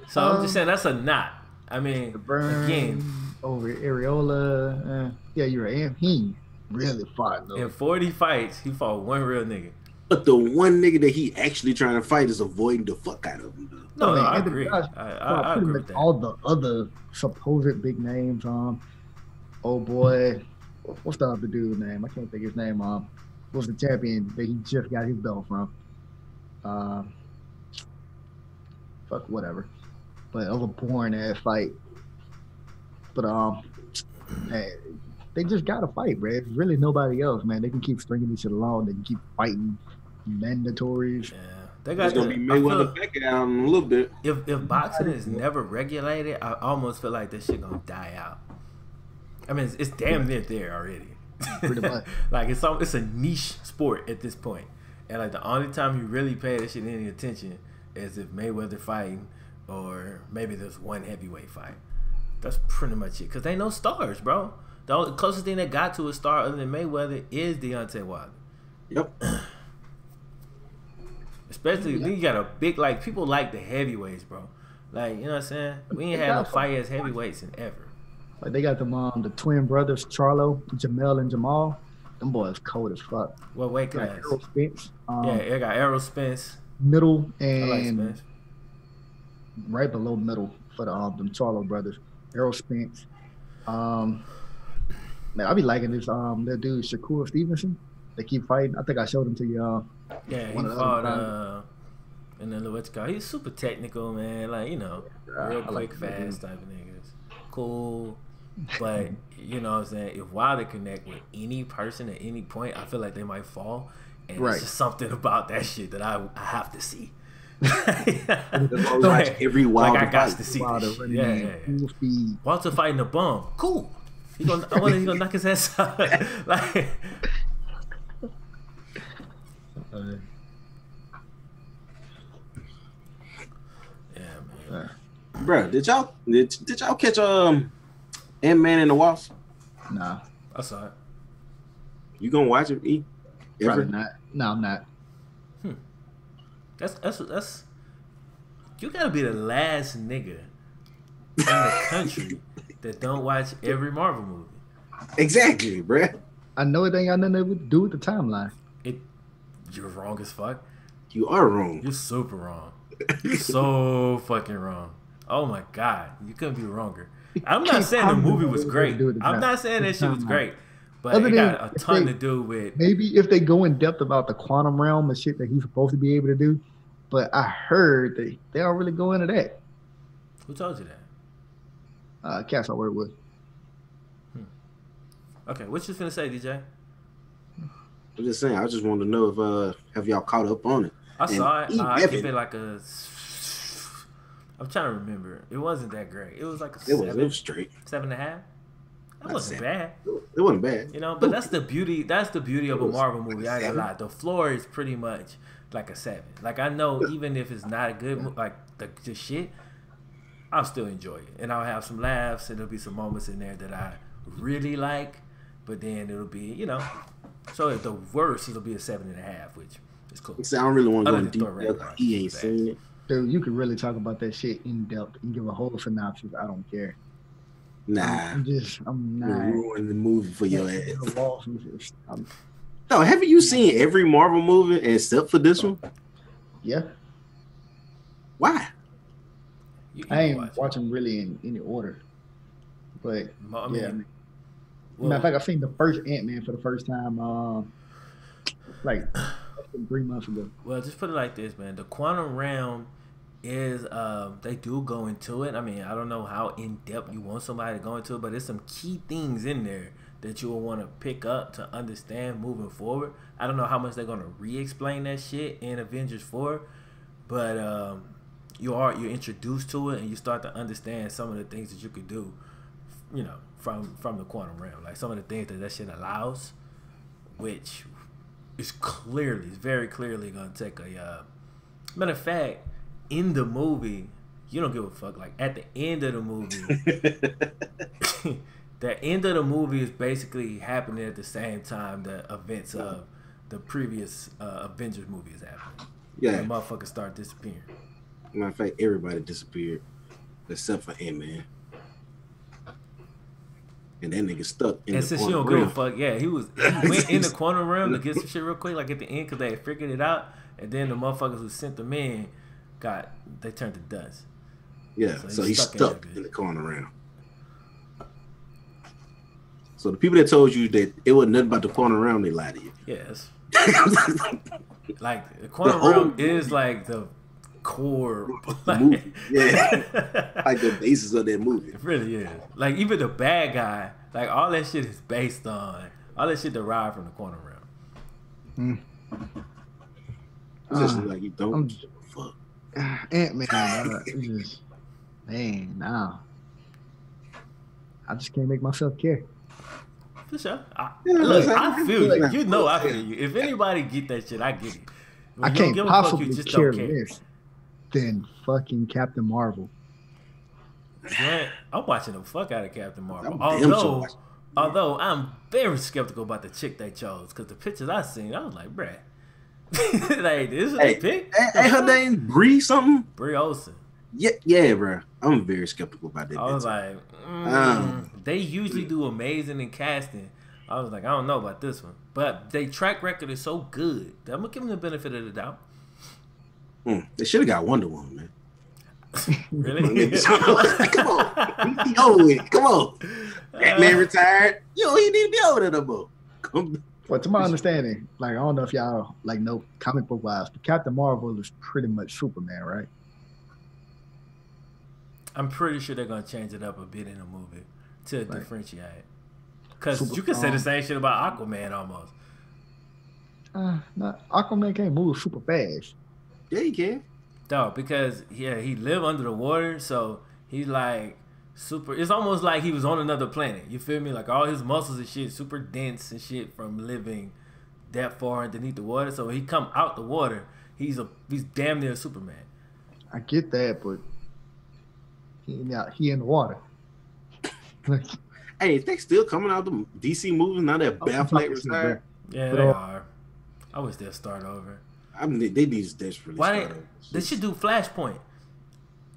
So I'm just saying that's a knot. I mean, again, over Areola. You're right. He really fought though. In 40 fights, he fought one real nigga. But the one nigga that he actually trying to fight is avoiding the fuck out of him. No, I agree. I agree with that. All the other supposed big names, oh boy, what's the other dude's name? I can't think his name. Was the champion that he just got his belt from? Fuck, whatever. But it was a boring ass fight. But man, they just gotta fight, bro. There's really nobody else, man. They can keep stringing this shit along. They can keep fighting mandatories. Yeah. They got to be Mayweather back down a little bit. If boxing is never regulated, I almost feel like this shit gonna die out. I mean, it's damn near there already. Pretty much. Like it's a niche sport at this point, and like the only time you really pay that shit any attention is if Mayweather fighting, or maybe there's one heavyweight fight. That's pretty much it, because they no stars, bro. The only closest thing that got to a star other than Mayweather is Deontay Wilder. Yep. Especially then you got a big, like, people like the heavyweights, bro. Like, you know what I'm saying? We ain't had no fight as heavyweights in ever. Like, they got them the twin brothers, Charlo, Jamel and Jamal. Them boys cold as fuck. What weight class? Errol Spence. They got Errol Spence. Middle and I like Spence. Right below middle for the Charlo brothers. Errol Spence. Man, I be liking this that dude Shakur Stevenson. They keep fighting. I think I showed him to you. Yeah, he fought and then what's called. He's super technical, man. Like, real quick, fast type of niggas. Cool. But you know what I'm saying, if Wilder connect with any person at any point, I feel like they might fall. And it's just something about that shit that I have to see. Watch every Wilder I got to see this shit. Yeah. Walter fighting a bum. Cool. I wonder if he gonna knock his ass out. Like, yeah, man. Bro, did y'all catch Ant-Man and the Wasp? Nah, I saw it. You gonna watch it? E? Probably not. No, I'm not. That's you gotta be the last nigga in the country that don't watch every Marvel movie. Exactly, bro. I know it ain't got nothing to do with the timeline. You're wrong as fuck. You are wrong. You're super wrong. You're so fucking wrong. Oh my god, you couldn't be wronger. I'm not saying the movie was great. I'm not saying that shit was great, but it got a ton to do with maybe if they go in depth about the quantum realm and shit that he's supposed to be able to do. But I heard that they don't really go into that. Who told you that? Cats I work with. Okay, what you finna say, DJ? I'm just saying. I just wanted to know if have y'all caught up on it. I saw it. I give it like a. I'm trying to remember. It wasn't that great. It was like a. It was straight 7.5. That wasn't bad. It wasn't bad. You know, but that's the beauty. That's the beauty of a Marvel movie. I ain't gonna lie. The floor is pretty much like a 7. Like I know, even if it's not a good, like the shit, I'll still enjoy it, and I'll have some laughs, and there'll be some moments in there that I really like. But then it'll be, you know, so at the worst, it'll be a 7.5, which is cool. I don't really want to go in deep depth. He ain't seen it. Dude, you could really talk about that shit in depth and give a whole synopsis. I don't care. Nah, I'm not ruining the movie for your ass. No, haven't you seen every Marvel movie except for this one? Yeah. Why? I ain't watching really in any order, but yeah. Matter of fact, I seen the first Ant-Man for the first time, like 3 months ago. Well, just put it like this, man. The quantum realm is they do go into it. I mean, I don't know how in depth you want somebody to go into it, but there's some key things in there that you will want to pick up to understand moving forward. I don't know how much they're gonna re-explain that shit in Avengers 4, but you're introduced to it and you start to understand some of the things that you could do, you know, from the quantum realm, like some of the things that shit allows, which is very clearly gonna take a matter of fact. In the movie, you don't give a fuck. Like at the end of the movie, the end of the movie is basically happening at the same time the events of the previous Avengers movie is happening. Yeah, the motherfuckers start disappearing. Matter of fact, everybody disappeared except for Ant-Man, and that nigga stuck in and the since quantum you don't realm. give a fuck, yeah, he went in the quantum realm to get some shit real quick, like at the end, because they had figured it out, and then the motherfuckers who sent them in they turned to dust. Yeah, so he's stuck in the quantum realm. So the people that told you that it wasn't nothing about the quantum realm, they lied to you. Yes. Like the quantum realm is like the core, like, yeah, like the basis of that movie. It really is. Like even the bad guy, like all that shit is based on all that shit derived from the quantum realm. It's just like you don't give a fuck. Ant-Man, just man, nah. I just can't make myself care. For sure. I feel you. You know I feel you. If anybody get that shit, I get it. When I can't possibly care less than fucking Captain Marvel. Man, I'm watching the fuck out of Captain Marvel. Although I'm very skeptical about the chick they chose, because the pictures I seen, I was like, bruh. Like this is a pick. Hey, her name Brie something. Brie Olsen. Yeah, bro. I'm very skeptical about that. I was like, they usually do amazing in casting. I was like, I don't know about this one, but their track record is so good that I'm gonna give them the benefit of the doubt. They should have got Wonder Woman, man. Really? Come on, he over with. Come on, Batman retired. Yo, he need to be over there no more. Well, to my understanding, like I don't know if y'all like know comic book wise, but Captain Marvel is pretty much Superman, right? I'm pretty sure they're gonna change it up a bit in the movie to differentiate. Because you can say the same shit about Aquaman almost. Aquaman can't move super fast. Yeah, he can. No, because he lived under the water, so he's like super. It's almost like he was on another planet. You feel me? Like all his muscles and shit, super dense and shit from living that far underneath the water. So when he come out the water, he's damn near Superman. I get that, but he in the water. Hey, they still coming out the DC movies now that Ben Affleck retired. Yeah, they are. I wish they'd start over. I mean, they need to desperately start over. They should do Flashpoint.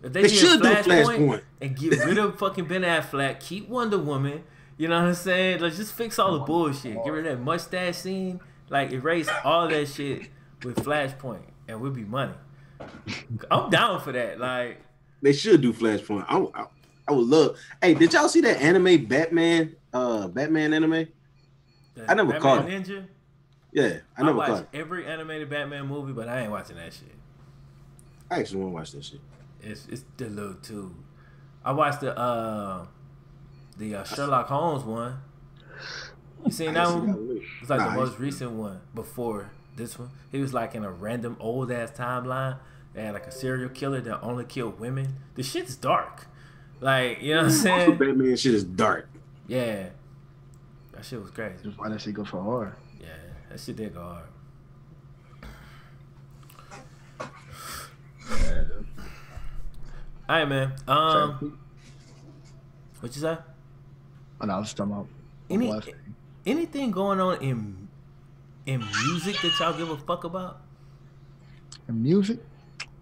If they should do Flashpoint and get rid of fucking Ben Affleck, keep Wonder Woman. You know what I'm saying? Let's just fix all the bullshit. Get rid of that mustache scene. Like erase all that shit with Flashpoint, and we'll be money. I'm down for that. Like they should do Flashpoint. I would love. Hey, did y'all see that anime Batman? Batman anime? I never caught it. Ninja? Yeah, I never caught it. Every animated Batman movie, but I ain't watching that shit. I actually want to watch that shit. It's the little too. I watched the Sherlock Holmes one. You seen that one? It's like the most recent one before this one. He was like in a random old ass timeline. They had like a serial killer that only killed women. The shit's dark. Like, you know what I'm saying? Batman shit is dark. Yeah. That shit was crazy. Just why that shit go so hard. Yeah, that shit did go hard. All right, man. What you say? Oh, no, I was talking about anything going on in music that y'all give a fuck about? In music?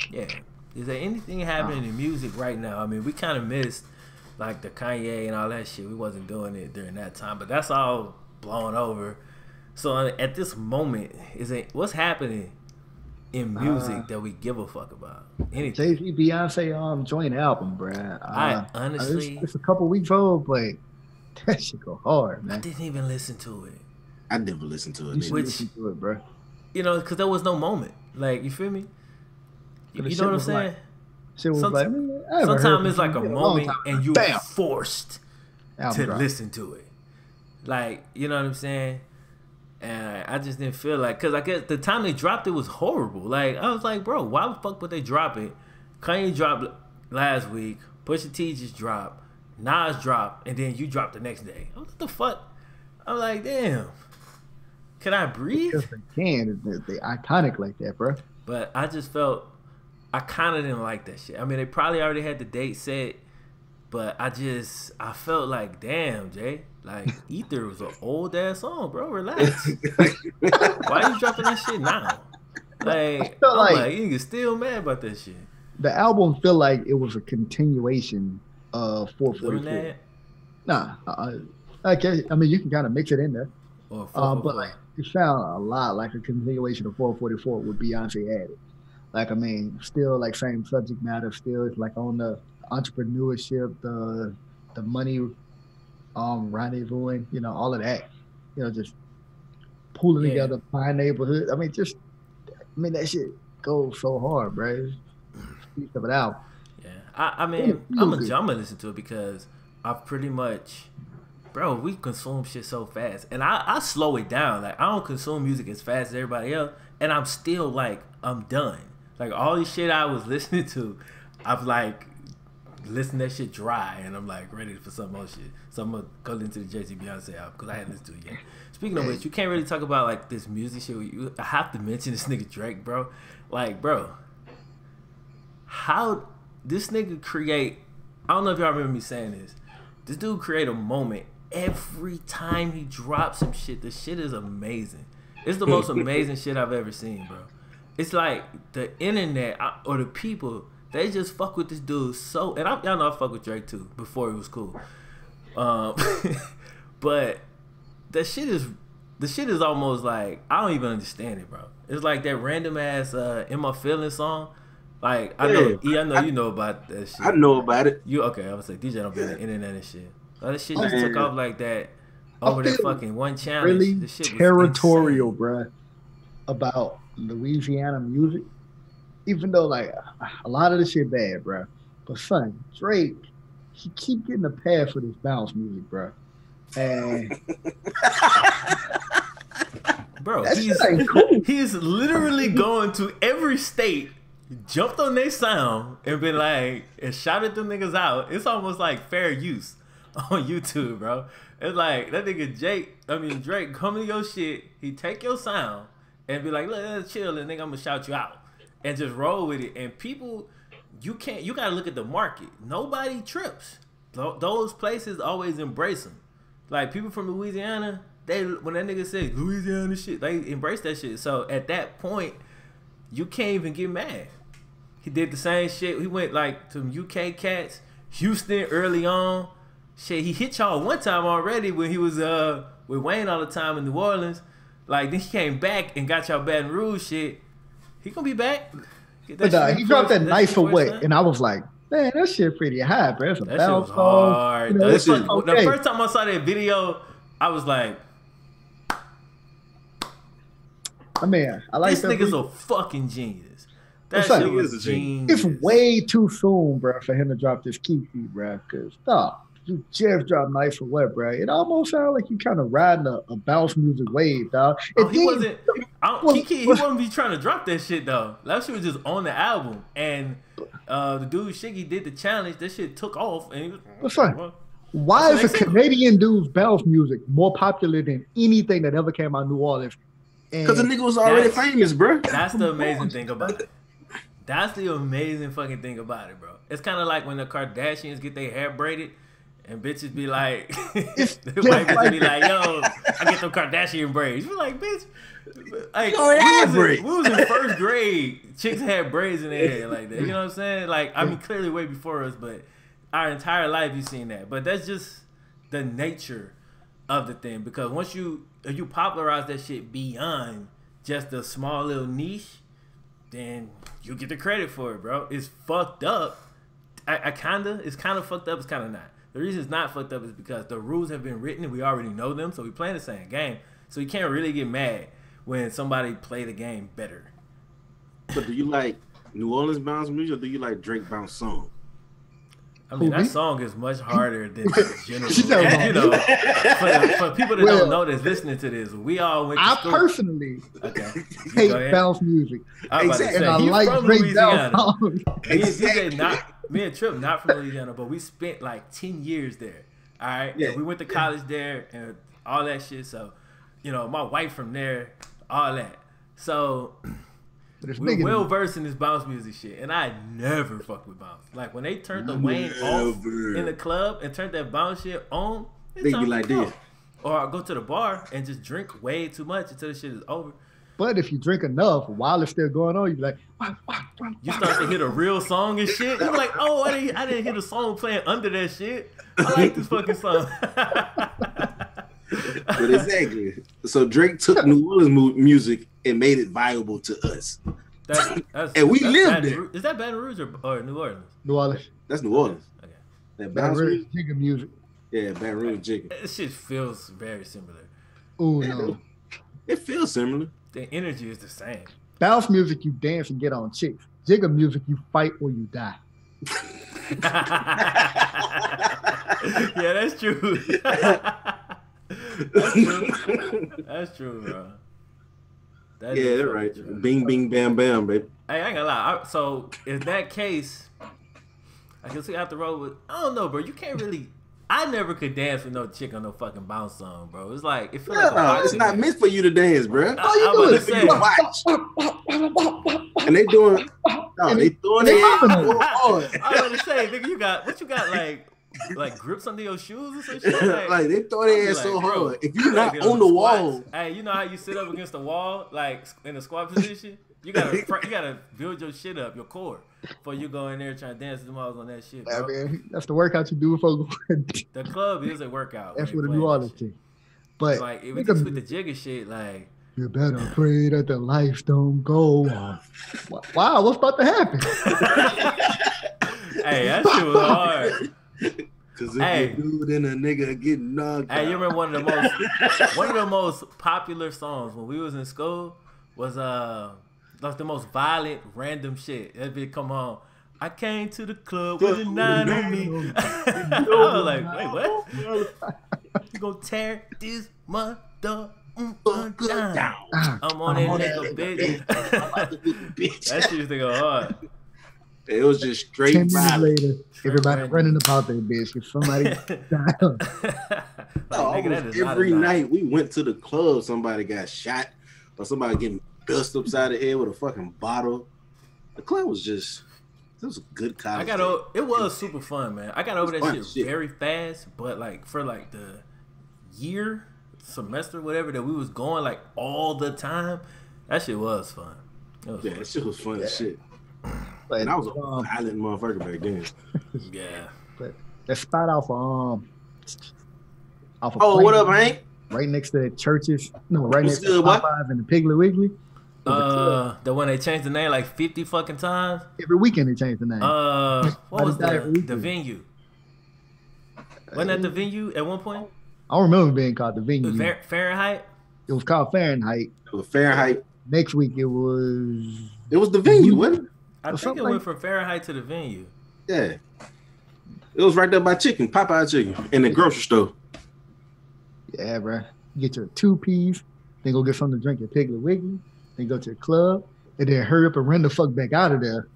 Yeah. Is there anything happening in music right now? I mean, we kind of missed like the Kanye and all that shit. We wasn't doing it during that time, but that's all blown over. So at this moment, what's happening in music that we give a fuck about? Anything? Jay-Z, Beyonce joint album, bruh. I honestly, it's a couple weeks old, but that shit go hard, man. I didn't even listen to it. I never listened to it. You should listen to it, bro. You know, because there was no moment. Like, you feel me? You know what I'm saying? Sometimes it's like a moment and you're forced to listen to it. Like, you know what I'm saying? And I just didn't feel like, because I guess the time they dropped it was horrible. Like, I was like, bro, why the fuck would they drop it? Kanye dropped last week, Pusha T just dropped, Nas dropped, and then you dropped the next day. What the fuck? I'm like, damn. Can I breathe? Yes, they can. They iconic like that, bro. But I just felt, I kind of didn't like that shit. I mean, they probably already had the date set, but I felt like, damn, Jay. Like, Ether was an old ass song, bro. Relax. Why are you dropping that shit now? Like, I'm like, you get still mad about that shit. The album feel like it was a continuation of 444. Nah, okay. I mean, you can kind of mix it in there. But like, it sound a lot like a continuation of 444 with Beyonce added. Like, I mean, still like same subject matter. Still, it's like on the entrepreneurship, the money, rendezvousing, you know, all of that. You know, just pulling together my neighborhood. I mean, that shit goes so hard, bro. Piece of it out. Yeah, I mean, I'm gonna listen to it because I've pretty much, bro, we consume shit so fast, and I slow it down. Like, I don't consume music as fast as everybody else, and I'm still like, I'm done. Like, all this shit I was listening to, I've like listened to that shit dry, and I'm like ready for some more shit. So I'm gonna go into the Jay-Z Beyonce album because I hadn't listened to it yet. Speaking of which, you can't really talk about like this music shit. I have to mention this nigga Drake, bro. Like, bro, how this nigga create? I don't know if y'all remember me saying this. This dude create a moment every time he drops some shit. The shit is amazing. It's the most amazing shit I've ever seen, bro. It's like the internet or the people, they just fuck with this dude so. And y'all know I fuck with Drake too before it was cool. But the shit is almost like, I don't even understand it, bro. It's like that random ass "In My Feelings" song. Like, I know you know about that shit. I know about it. You okay? I was like, DJ don't be on the internet and shit. That shit just took off like that over that fucking one challenge. Really the shit territorial, bro, about Louisiana music. Even though like a lot of the shit bad, bro. But son, Drake, he keep getting a pass for this bounce music, bro. And bro, he's literally going to every state, jumped on their sound and been like, and shouted them niggas out. It's almost like fair use on YouTube, bro. It's like that nigga Drake come to your shit, he take your sound and be like, let's chill, and nigga, I'm gonna shout you out and just roll with it. And people, you gotta look at the market. Nobody trips. Those places always embrace them. Like, people from Louisiana, when that nigga said Louisiana shit, they embrace that shit. So at that point, you can't even get mad. He did the same shit. He went like to UK cats, Houston early on. Shit, he hit y'all one time already when he was with Wayne all the time in New Orleans. Like, then he came back and got y'all Baton Rouge shit. He gonna be back. He dropped that Nice for What, and I was like, man, that shit pretty high, bro. That shit was hard. You know, the first time I saw that video, I was like, I mean, I like this nigga's a fucking genius. That shit was a genius. It's way too soon, bro, for him to drop this Kiki, bro. Cause you just dropped Nice for What, bro. It almost sounds like you kind of riding a bounce music wave, dog. He wasn't be trying to drop that shit though. That shit was just on the album, and the dude Shiggy did the challenge. That shit took off, and he was what's fun? Why is a Canadian dude's bounce music more popular than anything that ever came out of New Orleans? Because the nigga was already famous, bro. That's the amazing thing about it. That's the amazing fucking thing about it, bro. It's kind of like when the Kardashians get their hair braided and bitches be like, the white bitches be like, yo, I get them Kardashian braids. You're like, bitch, like, we was in first grade. Chicks had braids in their hair like that. You know what I'm saying? Like, I mean, clearly way before us, but our entire life you've seen that. But that's just the nature of the thing. Because once you popularize that shit beyond just a small little niche, then you get the credit for it, bro. It's fucked up. It's kind of fucked up. It's kind of not. The reason it's not fucked up is because the rules have been written and we already know them, so we playing the same game. So you can't really get mad when somebody play the game better. But do you like New Orleans bounce music or do you like Drake bounce song? I mean, that song is much harder than the general. You know, for people that don't know that's listening to this, we all went to school. Personally hate bounce music. Exactly. And I like Drake bounce songs. Me and Trip, not from Louisiana, but we spent like 10 years there. All right? Yeah. We went to college there and all that shit. So, you know, my wife from there, all that. So... we're well versed in this bounce music shit, and I never fuck with bounce. Like when they turned the Wayne off in the club and turned that bounce shit on, they be like this. Or I go to the bar and just drink way too much until the shit is over. But if you drink enough while it's still going on, you be like, you start to hit a real song and shit. You're like, oh, I didn't hear the song playing under that shit. I like this fucking song. But exactly. So Drake took New Orleans music and made it viable to us. And we lived there. Is that Baton Rouge or New Orleans? New Orleans. That's New Orleans. Okay. That Baton Rouge jigger music. Yeah, Baton Rouge jigger. This shit feels very similar. Oh no. It feels similar. The energy is the same. Bounce music, you dance and get on chicks. Jigger music, you fight or you die. Yeah, that's true. That's true. That's true, bro. That's right. True. Bing, bing, bam, bam, baby. Hey, I ain't gonna lie. So, in that case, I guess we have to roll with. I don't know, bro. You can't really. I never could dance with no chick on no fucking bounce song, bro. It's like it feels like it's not meant for you to dance, bro. All you do is watch. And they doing. No, they throwing it. I was gonna say, nigga, you got like grips under your shoes or some shit? Like they throw their ass so hard. If you're not on the wall. Hey, you know how you sit up against the wall, like in a squat position? You gotta build your shit up, your core, before you go in there trying to dance the balls on that shit, bro. Man, that's the workout you do for the club is a workout. That's what the New Orleans thing. But so like if we just with the jigger shit, like you better pray that the lights don't go off. Wow, what's about to happen? Hey, that shit was hard. Cause if you do, then a nigga get knocked out. Hey, you remember one of the most popular songs when we was in school was like the most violent random shit. That bitch come on. I came to the club with a 9 on me. I was like, wait, what? You gonna tear this mother down? I'm on that nigga, bitch. That shit used to go hard. It was just straight 10 minutes later, everybody running about their bitch. If somebody every night we went to the club, somebody got shot or somebody getting dust upside the head with a fucking bottle. The club was just, it was a good college. It was super fun, man. I got over that shit very fast, but like for like the year, semester, whatever that we was going like all the time, that shit was fun. That shit was fun as shit. And I was a violent motherfucker back then. Yeah. But let's start off of what up, Hank? Right next to the churches. No, right next to Popeyes and the Piggly Wiggly. The one they changed the name like 50 fucking times. Every weekend they changed the name. What was the venue? Wasn't that the venue at one point? I don't remember being called the venue. Fahrenheit? It was called Fahrenheit. It was Fahrenheit. Next week it was the venue, wasn't it? I think it went from Fahrenheit to the venue. Yeah. It was right there by Popeye chicken, in the grocery store. Yeah, bro. You get your 2-piece, then go get something to drink at Piggly Wiggly, then go to the club, and then hurry up and run the fuck back out of there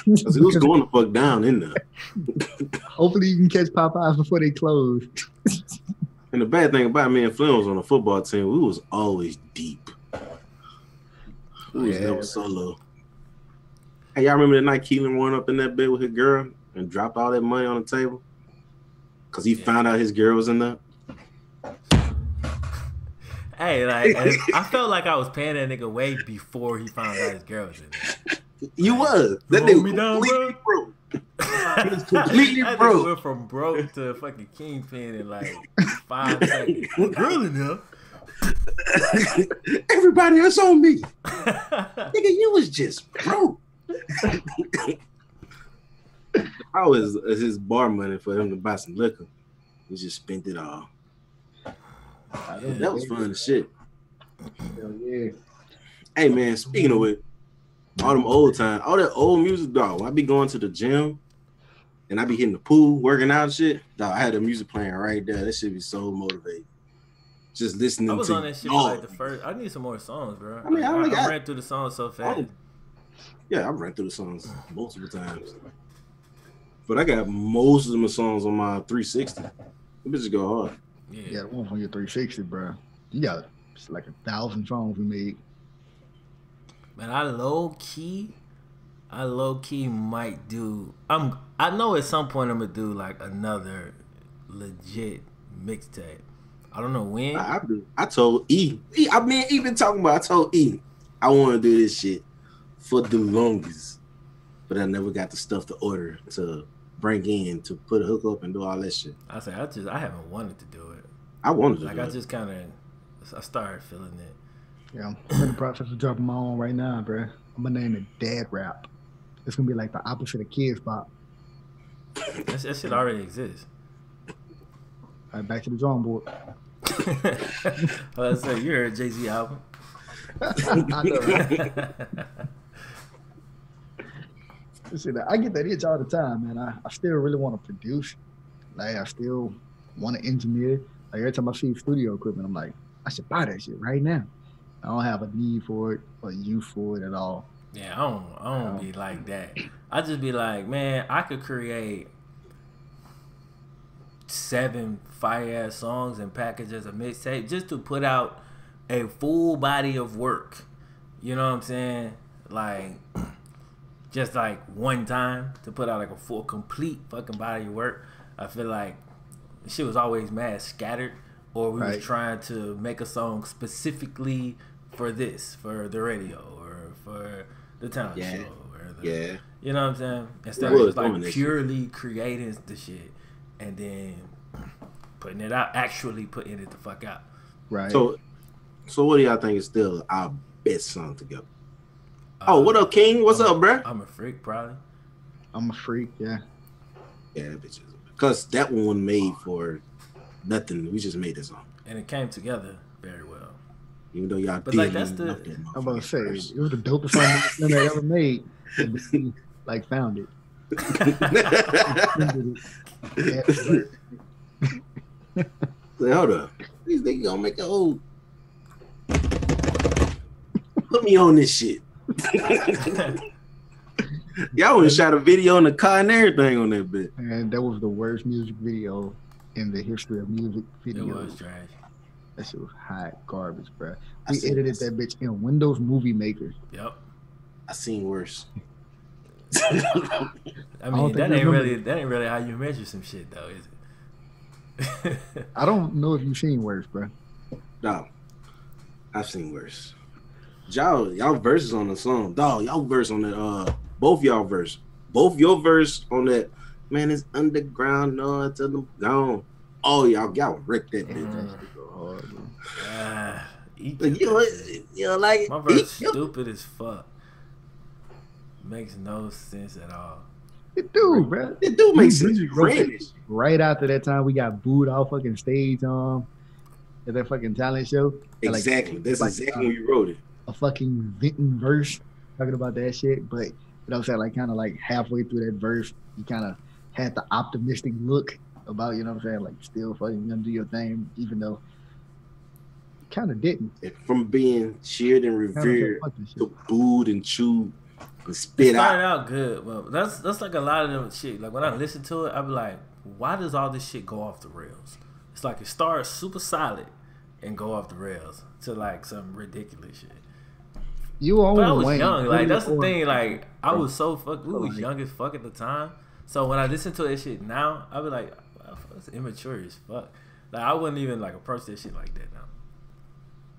Because it was going to fuck down in there. Hopefully you can catch Popeyes before they close. And the bad thing about me and Flynn was on the football team, we was always deep. We was never solo. Hey, y'all remember that night Keelan went up in that bed with his girl and dropped all that money on the table? Because he found out his girl was in there? Hey, like, I felt like I was paying that nigga way before he found out his girl was in there. You was. That nigga completely broke. He was completely broke. Went from broke to fucking kingpin in like 5 seconds. Girl in there. Everybody else on me. Nigga, you was just broke. I was his bar money for him to buy some liquor. He just spent it all. That was fun as shit. Hell yeah. Hey man, speaking of it, all them old times, all that old music, dog. When I be going to the gym and I be hitting the pool, working out and shit, dog, I had the music playing right there. That shit be so motivating. Just listening to. I was on that shit like the first. I need some more songs, bro. I mean, I ran through the songs so fast. Yeah, I ran through the songs multiple times. But I got most of my songs on my 360. Them bitches go hard. Yeah, the one from your 360, bro. You got like 1,000 songs we made. Man, I low key might do. I know at some point I'm gonna do like another legit mixtape. I don't know when. I told E. I mean, even talking about. I told E. I want to do this shit for the longest, but I never got the stuff to order to bring in to put a hook up and do all that shit. I haven't wanted to do it. I wanted to. Like do I it. just kind of, I started feeling it. Yeah, I'm in the process of dropping my own right now, bro. I'm gonna name it Dad Rap. It's gonna be like the opposite of Kids Pop. That shit already exists. All right, back to the drawing board. I say you heard Jay-Z album. I know, right? See, I get that itch all the time, man. I still really want to produce. Like, I still want to engineer. Like, every time I see studio equipment, I'm like, I should buy that shit right now. I don't have a need for it or use for it at all. Yeah, I don't be like that. I just be like, man, I could create 7 fire-ass songs and package as a mixtape just to put out a full body of work. You know what I'm saying? Like, just like one time to put out like a full, complete fucking body of work. I feel like shit was always mad scattered, or we was trying to make a song specifically for this, for the radio, or for the talent show, or the, you know what I'm saying? Instead of just like purely creating the shit and then putting it out, actually putting it the fuck out. Right. So what do y'all think is still our best song together? What up, King? What's up, bro? I'm a freak, probably. I'm a freak, yeah. Yeah, bitches. Because that one wasn't made for nothing. We just made this song. And it came together very well. Even though y'all but did. Like, that's the... I'm about to say, it was the dopest song that ever made. And we, like, found it. Say, hold up. These niggas gonna make a whole... Put me on this shit. Y'all would have shot a video in the car and everything on that bit. And that was the worst music video in the history of music videos. It was trash. That shit was hot garbage, bro. We edited that bitch in Windows Movie Maker. Yep. I seen worse. I mean, that ain't really how you measure some shit, though, is it? I don't know if you've seen worse, bro. No, I've seen worse. Y'all verses on the song, dog. Y'all verse on that. Both y'all verse. Both your verse on that. Man, it's underground. No, until them gone. Oh, y'all wrecked that bitch. You know, like my verse stupid as fuck. Makes no sense at all. It do, bro. It do make sense. Right after that time, we got booed off fucking stage at that fucking talent show. Exactly. Like, that's like, exactly when you wrote it. A fucking venting verse talking about that shit, but you know what I'm saying, like kind of like halfway through that verse, you kind of had the optimistic look about, you know what I'm saying, like still fucking gonna do your thing, even though kind of didn't. From being cheered and revered to booed and chewed, and spit it started out. out good, but that's like a lot of them shit. Like when I listen to it, I be like, why does all this shit go off the rails? It's like it starts super solid and go off the rails to like some ridiculous shit. You were But I on was Wayne. young, like that's the Or- thing. Like I was so we was young as fuck at the time. So when I listen to that shit now, I be like, wow, that's immature as fuck. Like I wouldn't even like approach that shit like that now.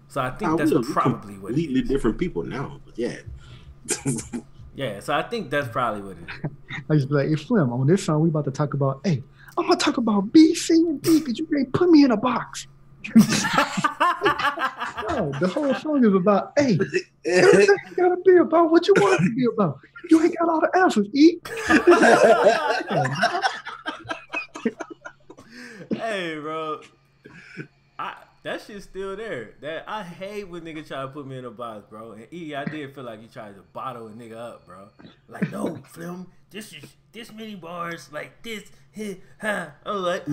So I think that's probably what it completely is. different people now. But yeah. Yeah, so I think that's probably what it is. I just be like, hey, Slim, on this song, we about to talk about, hey, I'm going to talk about B, C, and D because you ain't put me in a box. No, the whole song is about, hey, everything got to be about what you want it to be about. You ain't got all the answers, E. Hey, bro. That shit's still there. That I hate when niggas try to put me in a box, bro. And I did feel like you tried to bottle a nigga up, bro. Like, no, Flim, this is this many bars, like this, huh. I was like,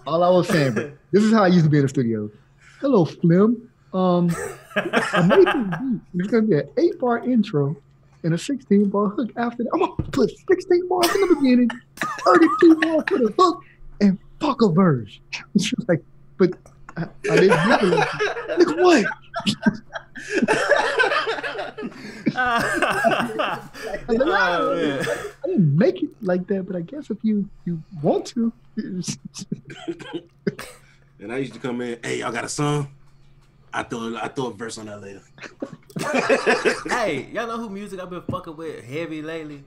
All I was saying, bro, this is how I used to be in the studio. Hello, Flim. I'm making beat. It's gonna be an 8-bar intro and a 16-bar hook after that. I'm gonna put 16 bars in the beginning, 32 bars for the hook, and fuck a verse. It's just like, but I didn't get it. Nigga, what? I didn't make it like that, but I guess if you want to. And I used to come in, hey, y'all got a song? I throw a verse on that later. Hey, y'all know who music I've been fucking with heavy lately?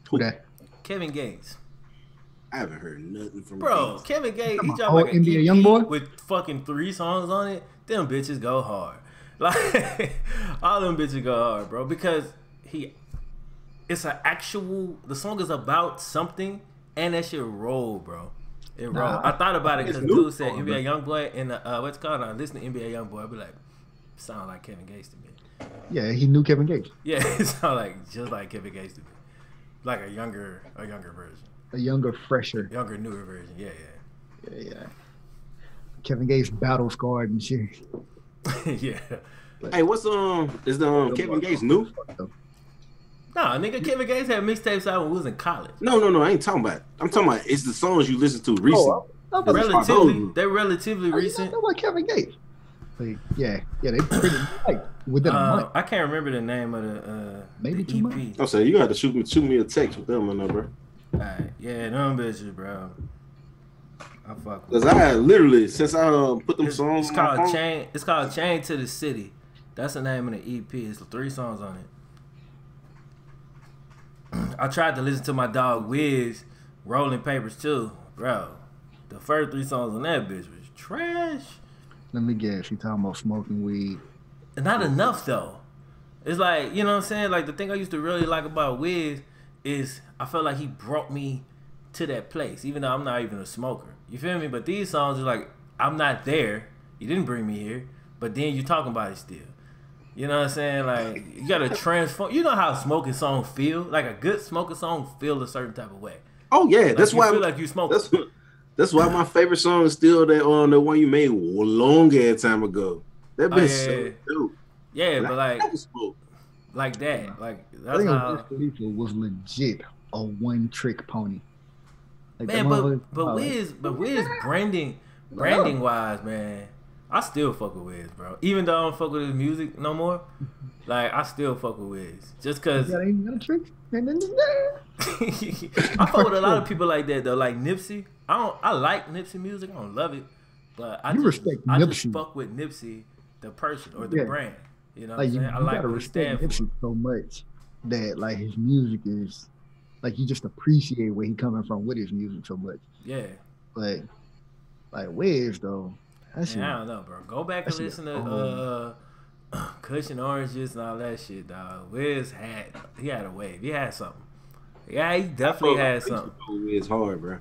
Who that? Kevin Gates. I haven't heard nothing from Bro, Gates. Kevin Gates, he Come on, dropped like an NBA EP Youngboy? with fucking 3 songs on it. Them bitches go hard. Like, all them bitches go hard, bro. Because it's an actual, the song is about something, and that shit roll, bro. It roll. Nah, I thought about it because it's new. dude said NBA Youngboy, and what's it called? I listen to NBA Youngboy, I'd be like, sound like Kevin Gates to me. Yeah, he knew Kevin Gates. Yeah, it sound like just like Kevin Gates to me. Like a younger version. A younger, fresher. Younger, newer version. Yeah. Yeah. Kevin Gates battle scarred and shit. Yeah. Hey, what's is the Kevin Gates new? Nah, nigga, Kevin Gates had mixtapes out when we was in college. No, I ain't talking about it. I'm talking about it's the songs you listen to recent. They're relatively recent. I know about Kevin Gates. But yeah, they pretty tight within a month. I can't remember the name of the Maybe the 2 EP. months. I'm saying you got to shoot me a text with them on there, bro. Alright, yeah, them bitches, bro. I fuck Cause with I literally since I put them songs it's on my called phone, Chain. It's called Chain to the City. That's the name of the EP. It's 3 songs on it. I tried to listen to my dog Wiz Rolling Papers too, bro. The first 3 songs on that bitch was trash. Let me guess. You talking about smoking weed? And not enough though. It's like, you know what I'm saying? Like the thing I used to really like about Wiz is I felt like he brought me to that place, even though I'm not even a smoker. You feel me? But these songs are like, I'm not there. You didn't bring me here, but then you talking about it still. You know what I'm saying? Like you gotta transform. You know how smoking songs feel? Like a good smoking song feel a certain type of way. oh yeah, Like that's you why feel like you smoke. that's why my favorite song is still that on the one you made long ass time ago. That bitch so dope. Yeah, but like smoke. like that. Like I that's think how. Wiz Khalifa was legit a one-trick pony. Like, Man, that but Wiz branding wise, man, I still fuck with Wiz, bro. Even though I don't fuck with his music no more, like I still fuck with Wiz. Just cause that ain't no trick. I fuck with a lot of people like that though, like Nipsey. I like Nipsey music, I don't love it, but I just fuck with Nipsey, the person or the brand. You know what I'm saying? I like gotta what he respect stand for. Nipsey so much that like his music is like you just appreciate where he coming from with his music so much. Yeah. But like Wiz though, that's I don't know, bro. Go back and listen to Cushion Oranges and all that shit, dog. Wiz had a wave. He had something. Yeah, he definitely had something. It's hard, bro.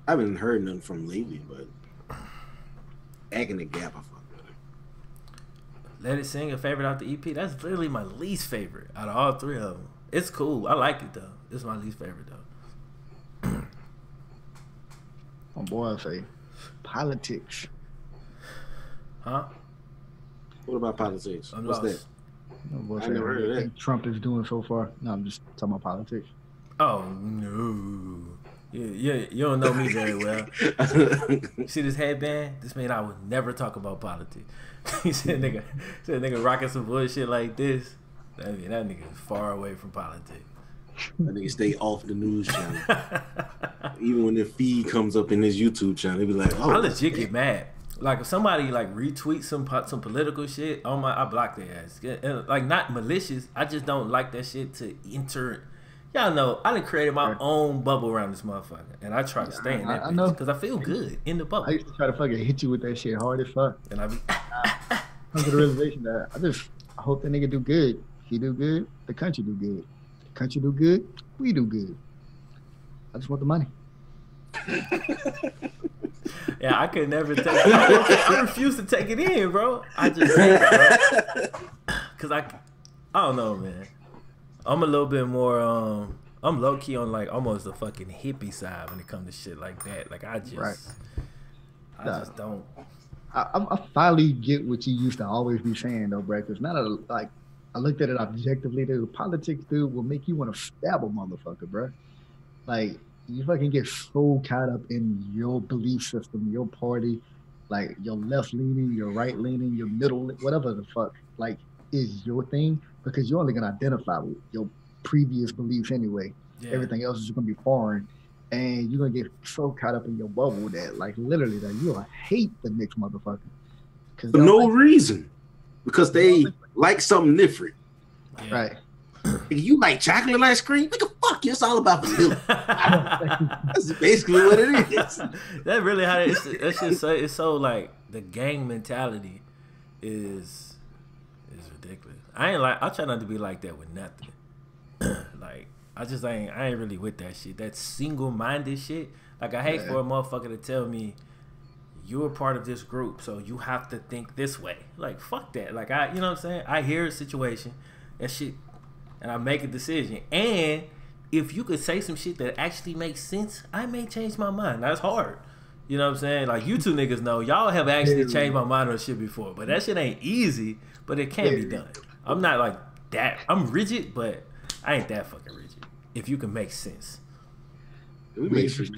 I haven't heard nothing from lately, but Egg in the Gap, I fuck with it. Let It Sing, a favorite out the EP. That's literally my least favorite out of all 3 of them. It's cool. I like it though. It's my least favorite though. my boy say politics. Huh? What about politics? I'm What's lost. I never heard of that. Trump is doing so far. No, I'm just talking about politics. Oh no. Yeah, you don't know me very well. See this headband? This man I would never talk about politics. He said nigga rocking some bullshit like this. I mean, that nigga is far away from politics. That nigga stay off the news channel. Even when the feed comes up in his YouTube channel, they be like, "Oh." I legit get mad. Like if somebody like retweets some political shit on I block their ass. Like not malicious. I just don't like that shit to enter. Y'all know I done created my own bubble around this motherfucker, and I try to stay in that bitch because I feel good in the bubble. I used to try to fucking hit you with that shit hard as fuck. And I be come to the realization that I hope that nigga do good. If he do good, the country do good. The country do good, we do good. I just want the money. Yeah, I could never take it. I refuse to take it in, bro. I just hate it, bro. Cause I don't know, man. I'm a little bit more I'm low key on like almost the fucking hippie side when it comes to shit like that. Like I just don't. I finally get what you used to always be saying though, bro. Cause now that like I looked at it objectively, dude, politics, dude, will make you want to stab a motherfucker, bro. Like you fucking get so caught up in your belief system, your party, like your left leaning, your right leaning, your middle, whatever the fuck, like is your thing, because you're only gonna identify with your previous beliefs anyway. Yeah. Everything else is gonna be foreign, and you're gonna get so caught up in your bubble that, like, literally, that you'll hate the next motherfucker. For no reason, because they like something different. Yeah. Right. You like chocolate ice cream? Nigga, fuck you. It's all about vanilla. That's basically what it is. That really how that's just so, it's so like the gang mentality is ridiculous. I try not to be like that with nothing. Like I ain't really with that shit. That single minded shit. Like I hate for a motherfucker to tell me you're a part of this group, so you have to think this way. Like fuck that. Like you know what I'm saying? I hear a situation, that shit, and I make a decision. And if you could say some shit that actually makes sense, I may change my mind. That's hard. You know what I'm saying? Like you two niggas know, y'all have actually changed my mind on shit before. But that shit ain't easy, but it can be done. I'm not like that. I'm rigid, but I ain't that fucking rigid. If you can make sense. We make sense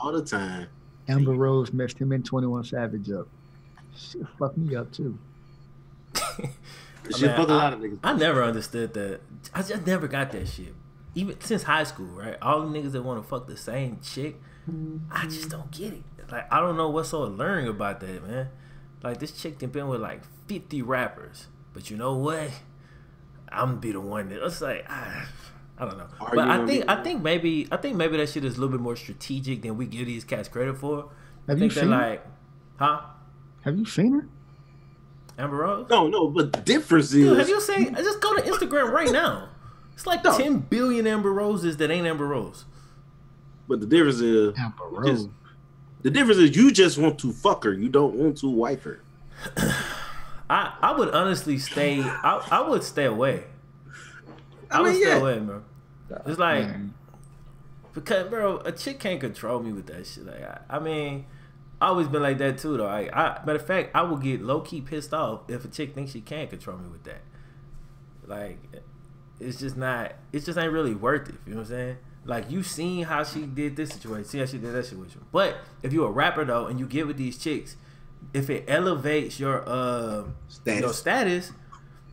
all the time. Amber Rose messed him and 21 Savage up. Shit fucked me up too. Shit fuck a lot of niggas. I never understood that. I just never got that shit. Even since high school, right? All the niggas that want to fuck the same chick, I just don't get it. Like, I don't know what's so alluring about that, man. Like, this chick done been with like 50 rappers. But you know what? I'm gonna be the one that it's like I don't know. But I think maybe that shit is a little bit more strategic than we give these cats credit for. Have you seen her? Huh? Have you seen her? Amber Rose? No, but the difference is... Dude, have you seen... Just go to Instagram right now. It's like 10 billion Amber Roses that ain't Amber Rose. But the difference is... Amber Rose. The difference is you just want to fuck her. You don't want to wife her. I would honestly stay... I would stay away. I would stay away, bro. It's like... Because, bro, a chick can't control me with that shit. Like, I mean... I always been like that too, though. Matter of fact, I will get low key pissed off if a chick thinks she can't control me with that. Like, it just ain't really worth it. You know what I'm saying? Like, you seen how she did this situation, see how she did that situation. But if you're a rapper though, and you get with these chicks, if it elevates your status,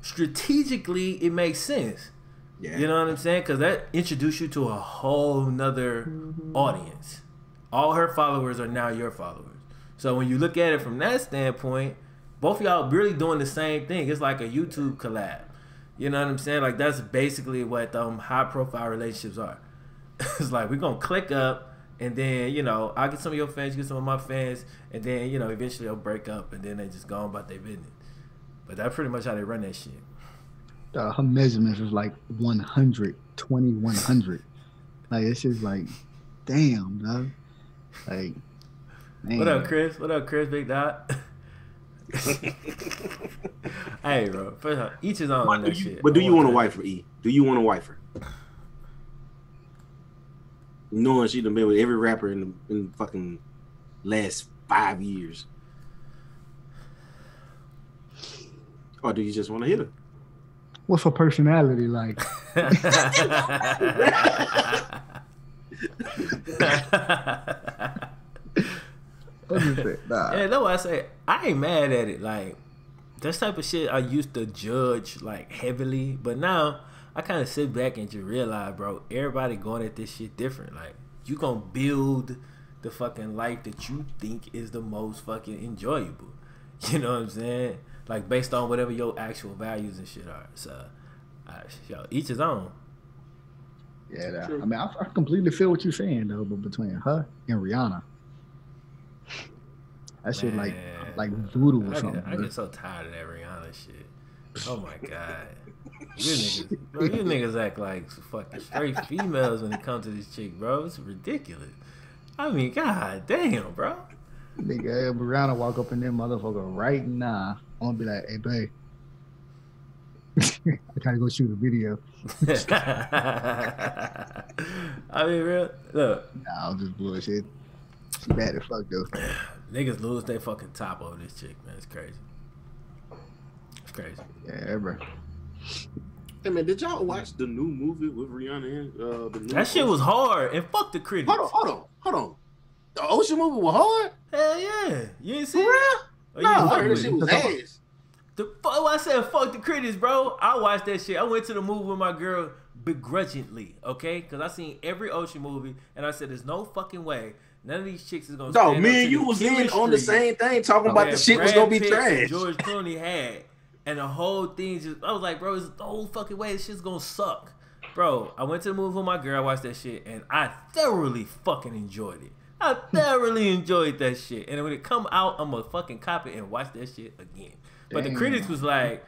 strategically it makes sense. Yeah. You know what I'm saying? Because that introduced you to a whole nother audience. All her followers are now your followers. So when you look at it from that standpoint, both of y'all really doing the same thing. It's like a YouTube collab. You know what I'm saying? Like that's basically what high profile relationships are. It's like we're gonna click up, and then I get some of your fans, you get some of my fans, and then eventually they'll break up, and then they just go on about their business. But that's pretty much how they run that shit. Her measurements was like 100, 20, 100. Like it's just like, damn, dog. Like, man. What up, Chris? Big Dot? Hey, bro. First of all, each is on that shit. But do you want to wife her, E? Do you want to wife her? Knowing she done been with every rapper in the fucking last 5 years. Or do you just want to hit her? What's her personality like? Nah. Yeah, that's why I say I ain't mad at it. Like this type of shit I used to judge like heavily, but now I kind of sit back and just realize, bro, everybody going at this shit different. Like you gonna build the fucking life that you think is the most fucking enjoyable. You know what I'm saying? Like based on whatever your actual values and shit are. So, yo, each his own. Yeah, I mean, I completely feel what you're saying though, but between her and Rihanna. That shit like voodoo or something. I get so tired of that Rihanna shit. Oh my god. You niggas act like fucking straight females when it comes to this chick, bro. It's ridiculous. I mean, god damn, bro. Nigga, Rihanna walk up in there, motherfucker, right now. I'm gonna be like, hey, babe. I gotta go shoot a video. I mean, real look. Nah, I'm just bullshit. She bad as fuck though. Niggas lose their fucking top over this chick, man. It's crazy. It's crazy. Yeah, bro. Hey man, did y'all watch the new movie with Rihanna in? That shit was hard, and fuck the critics. Hold on. The Ocean movie was hard? Hell yeah. You ain't see it? No, I heard that shit was ass. I said fuck the critics, bro. I watched that shit. I went to the movie with my girl begrudgingly, okay? Because I seen every Ocean movie, and I said there's no fucking way none of these chicks is gonna. No, me and you was in on the same thing, talking about the shit was gonna be trash. George Clooney had, and the whole thing just. I was like, bro, there's no fucking way this shit's gonna suck, bro. I went to the movie with my girl. I watched that shit, and I thoroughly fucking enjoyed it. I thoroughly enjoyed that shit, and when it come out, I'm gonna fucking copy and watch that shit again. But the critics was like,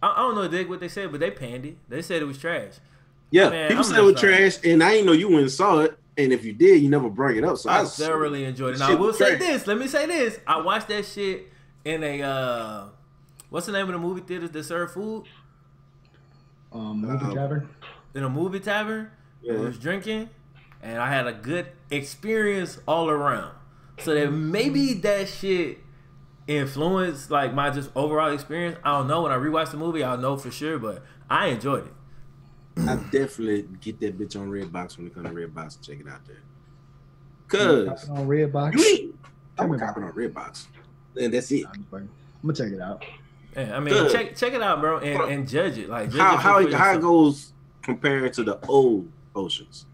I don't know what they said, but they panned it. They said it was trash. Yeah, man, people said it was trash, and I didn't know you went and saw it. And if you did, you never bring it up. So I thoroughly enjoyed it. Now I will say this. Let me say this. I watched that shit in a what's the name of the movie theaters that serve food? Movie tavern. In a movie tavern. Yeah. I was drinking, and I had a good experience all around. So that maybe that shit influenced like my just overall experience. I don't know. When I rewatch the movie, I'll know for sure. But I enjoyed it. I definitely get that bitch on Redbox when it comes to Redbox and check it out there. Cause on Redbox, I'm copping on Redbox, and that's it. I'm gonna check it out. Yeah, I mean, check it out, bro, and judge it. Like judge how it goes compared to the old Oceans.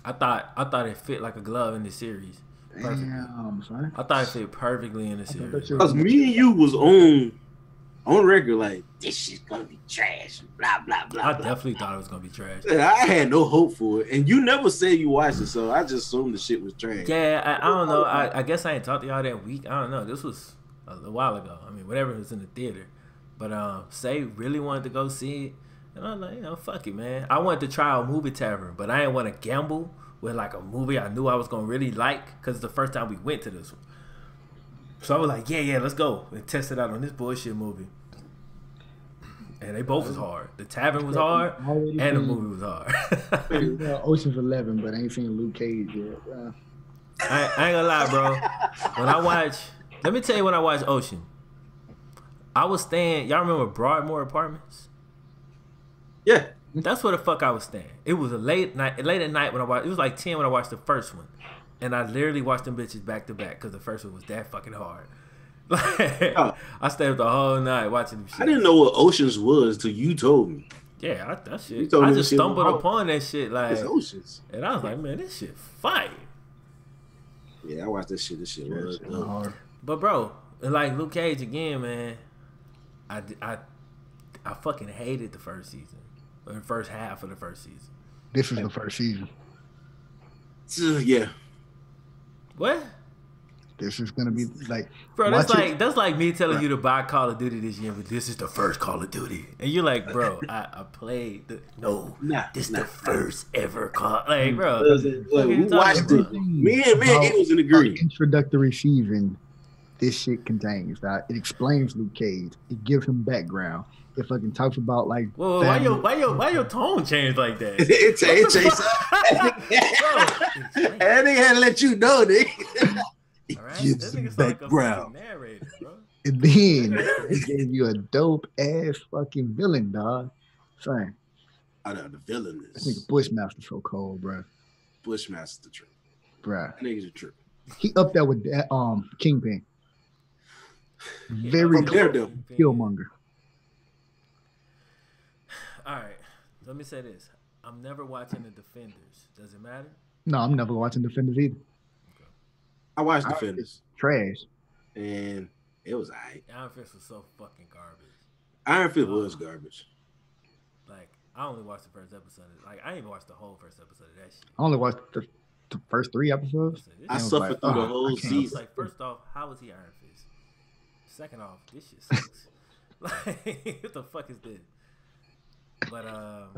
I thought it fit like a glove in the series. Damn, son. I thought it fit perfectly in the series. Because me and you was on record like this shit's gonna be trash. Blah blah blah. I definitely thought it was gonna be trash. I had no hope for it, and you never said you watched it, so I just assumed the shit was trash. Yeah, I don't know. I guess I ain't talked to y'all that week. I don't know. This was a while ago. I mean, whatever was in the theater, but Say really wanted to go see it, and I'm like, fuck it, man. I wanted to try a movie tavern, but I didn't want to gamble with like a movie I knew I was gonna really like because it's the first time we went to this one. So I was like, yeah, let's go and test it out on this bullshit movie. And they both was hard. The tavern was hard, and the movie was hard. Ocean's 11, but I ain't seen Luke Cage yet. I ain't gonna lie, bro. Let me tell you when I watched Ocean. I was staying. Y'all remember Broadmoor Apartments? Yeah, that's where the fuck I was staying. It was late at night when I watched. It was like 10 when I watched the first one, and I literally watched them bitches back to back because the first one was that fucking hard. I stayed up the whole night watching them shit. I didn't know what Oceans was till you told me. Yeah, that shit. I just stumbled upon that shit like it's Oceans, and I was like, man, this shit fire. Yeah, I watched this shit. This shit was hard. But bro, like Luke Cage again, man. I fucking hated the first season, or the first half of the first season. This is the first season. Yeah. What? This is gonna be like, bro. That's like me telling you to buy Call of Duty this year, but this is the first Call of Duty, and you're like, bro, I played this is the first ever Call. Like, bro, we watched it. Me and it was in agreement. Introductory season. This shit contains that. It explains Luke Cage. It gives him background. It fucking talks about like. Whoa, why your tone changed like that? it changed. And they had to let you know, nigga. It gives him background. Narrator, bro. And then it gave you a dope ass fucking villain, dog. Same. I know the villain I think Bushmaster so cold, bro. Bushmaster the truth. Bro. That nigga's a trip. He up there with that Kingpin. Very Killmonger. All right. Let me say this. I'm never watching the Defenders. Does it matter? No, I'm never watching Defenders either. Okay. I watched Defenders. Trash. And it was alright. Iron Fist was so fucking garbage. Iron Fist was garbage. Like, I only watched the first episode. Like, I didn't even watch the whole first episode of that shit. I only watched the first 3 episodes. I suffered through the whole season. Like, first off, how was he Iron Fist? Second off, this shit sucks. Like, what the fuck is this? But all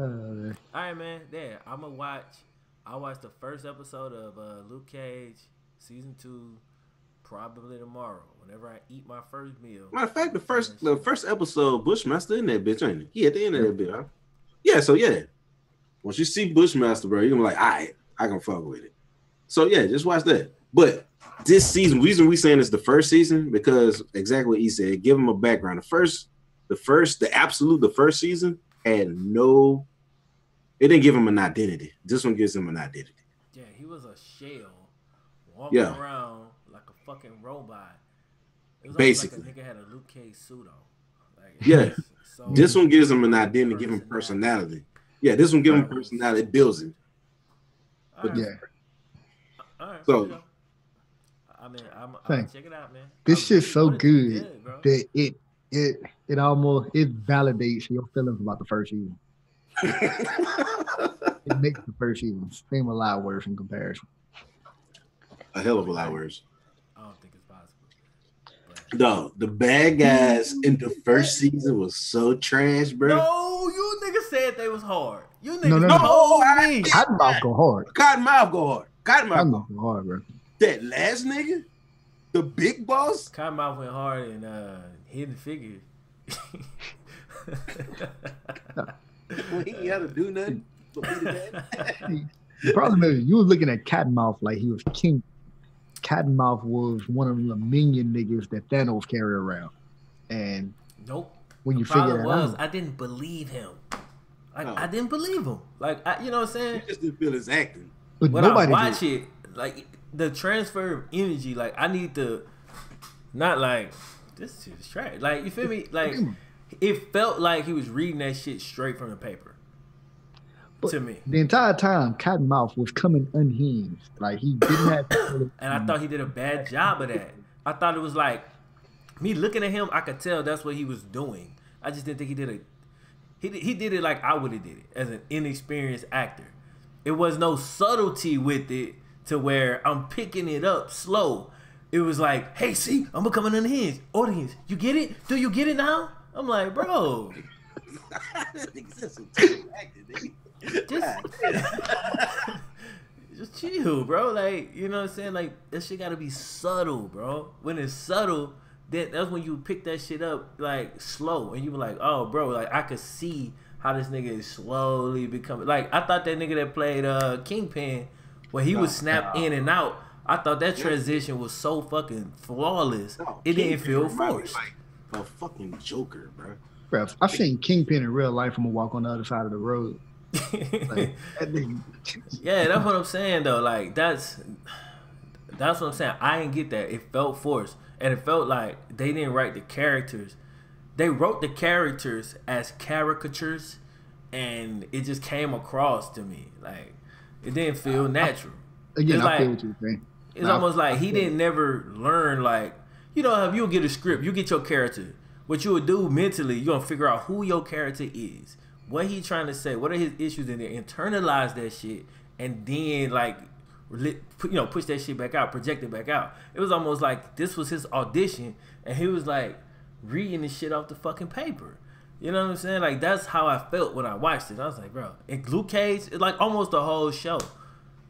right, man. There, I'll watch the first episode of Luke Cage season 2 probably tomorrow. Whenever I eat my first meal. Matter of fact, the first episode, Bushmaster in that bitch, ain't he? Yeah, at the end of that bitch, huh? Yeah. So yeah, once you see Bushmaster, bro, you're gonna be like, all right, I can fuck with it. So yeah, just watch that. But this season, the reason we saying it's the first season because exactly what he said. Give him a background. The first season had no. It didn't give him an identity. This one gives him an identity. Yeah, he was a shell walking around like a fucking robot. It was basically like a nigga had a Luke Cage suit on. Like, yeah, so, this one gives him an identity, give him personality. Yeah, this one gives him personality, it builds him. But yeah. All right. So, I mean, I'm check it out, man. This shit's so good that it validates your feelings about the first season. It makes the first season seem a lot worse in comparison. A hell of a lot worse. I don't think it's possible. No, the bad guys in the first season was so trash, bro. No, you niggas said they was hard. You niggas told me. Cottonmouth go hard. Cottonmouth go hard. Cottonmouth go hard, bro. That last nigga, the big boss. Cottonmouth went hard in Hidden Figures. Well, he had to do nothing. The problem is you was looking at Cottonmouth like he was king. Cottonmouth was one of the minion niggas that Thanos carried around. And nope. When you figure that out, I didn't believe him. I didn't believe him. Like, you know what I'm saying? You just didn't feel his acting. But when I watch it, like the transfer of energy, like I need to, not like this shit is trash. Like, you feel me? Like it felt like he was reading that shit straight from the paper. But to me, the entire time, Cottonmouth was coming unhinged. Like he didn't have. And I thought he did a bad job of that. I thought it was like me looking at him. I could tell that's what he was doing. I just didn't think he did it. He did it like I would have did it as an inexperienced actor. It was no subtlety with it to where I'm picking it up slow. It was like, hey, see, I'm becoming unhinged. Audience, you get it? Do you get it now? I'm like, bro. Just chill, bro. Like, you know what I'm saying? Like, that shit gotta be subtle, bro. When it's subtle, that's when you pick that shit up, like, slow. And you be like, oh, bro, like, I could see how this nigga is slowly becoming. Like, I thought that nigga that played Kingpin, when he would snap in and out, I thought that transition was so fucking flawless. It didn't feel forced. Like a fucking Joker, bro. Bro, I've seen Kingpin in real life. I'm gonna walk on the other side of the road. Like, yeah, that's what I'm saying though. Like that's what I'm saying. I didn't get that. It felt forced, and it felt like they didn't write the characters. They wrote the characters as caricatures, and it just came across to me like it didn't feel natural. Again, I feel what you're saying. It's almost like he didn't never learn, like, you know, if you get a script, you get your character. What you would do mentally, you're going to figure out who your character is, what he trying to say, what are his issues in there, internalize that shit, and then, like, push that shit back out, project it back out. It was almost like this was his audition, and he was, like, reading this shit off the fucking paper. You know what I'm saying? Like, that's how I felt when I watched it. I was like, bro, and Luke Cage, it's like almost the whole show.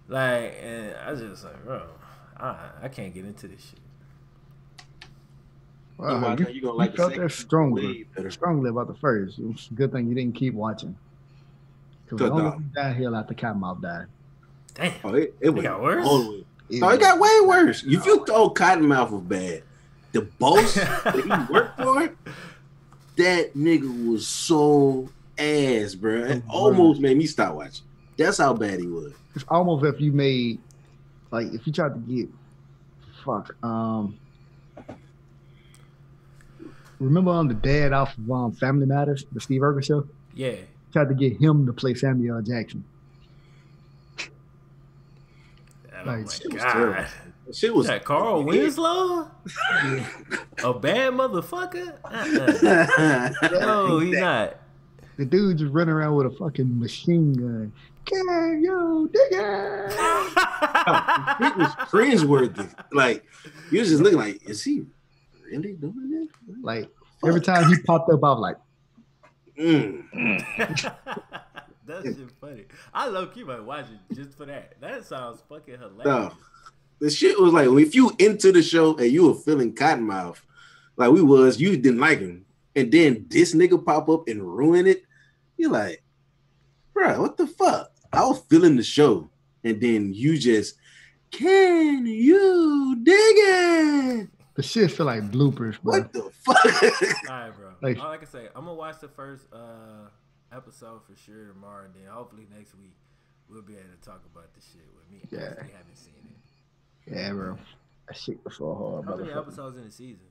Like, and I was just like, bro, I can't get into this shit. Well, you felt that strongly about the first. It was a good thing you didn't keep watching. Because the only thing downhill after Cottonmouth died. Damn. Oh, it got worse? It got way worse. If you thought Cottonmouth was bad, the boss that he worked for, that nigga was so ass, bro. It almost made me stop watching. That's how bad he was. It's almost if you made, like, if you tried to get, remember the dad off of Family Matters, the Steve Urkel show? Yeah. Tried to get him to play Samuel L. Jackson. Oh my God. Shit was that Carl Winslow? A bad motherfucker? No, he's not. The dude just running around with a fucking machine gun. Can you dig it? It was cringeworthy. Like, you was just looking like, is he really doing this? Like, every time he popped up, I was like, That shit funny. I low-key might watch it just for that. That sounds fucking hilarious. No. The shit was like, if you into the show and you were feeling Cottonmouth, like we was, you didn't like him. And then this nigga pop up and ruin it. You're like, bro, what the fuck? I was feeling the show. And then you just, can you dig it? The shit feel like bloopers, bro. What the fuck? All right, bro. Like I say, I'm going to watch the first episode for sure tomorrow. And then hopefully next week we'll be able to talk about the shit with me. Yeah. We haven't seen it. Yeah, bro. That shit was so hard. How many episodes in the season?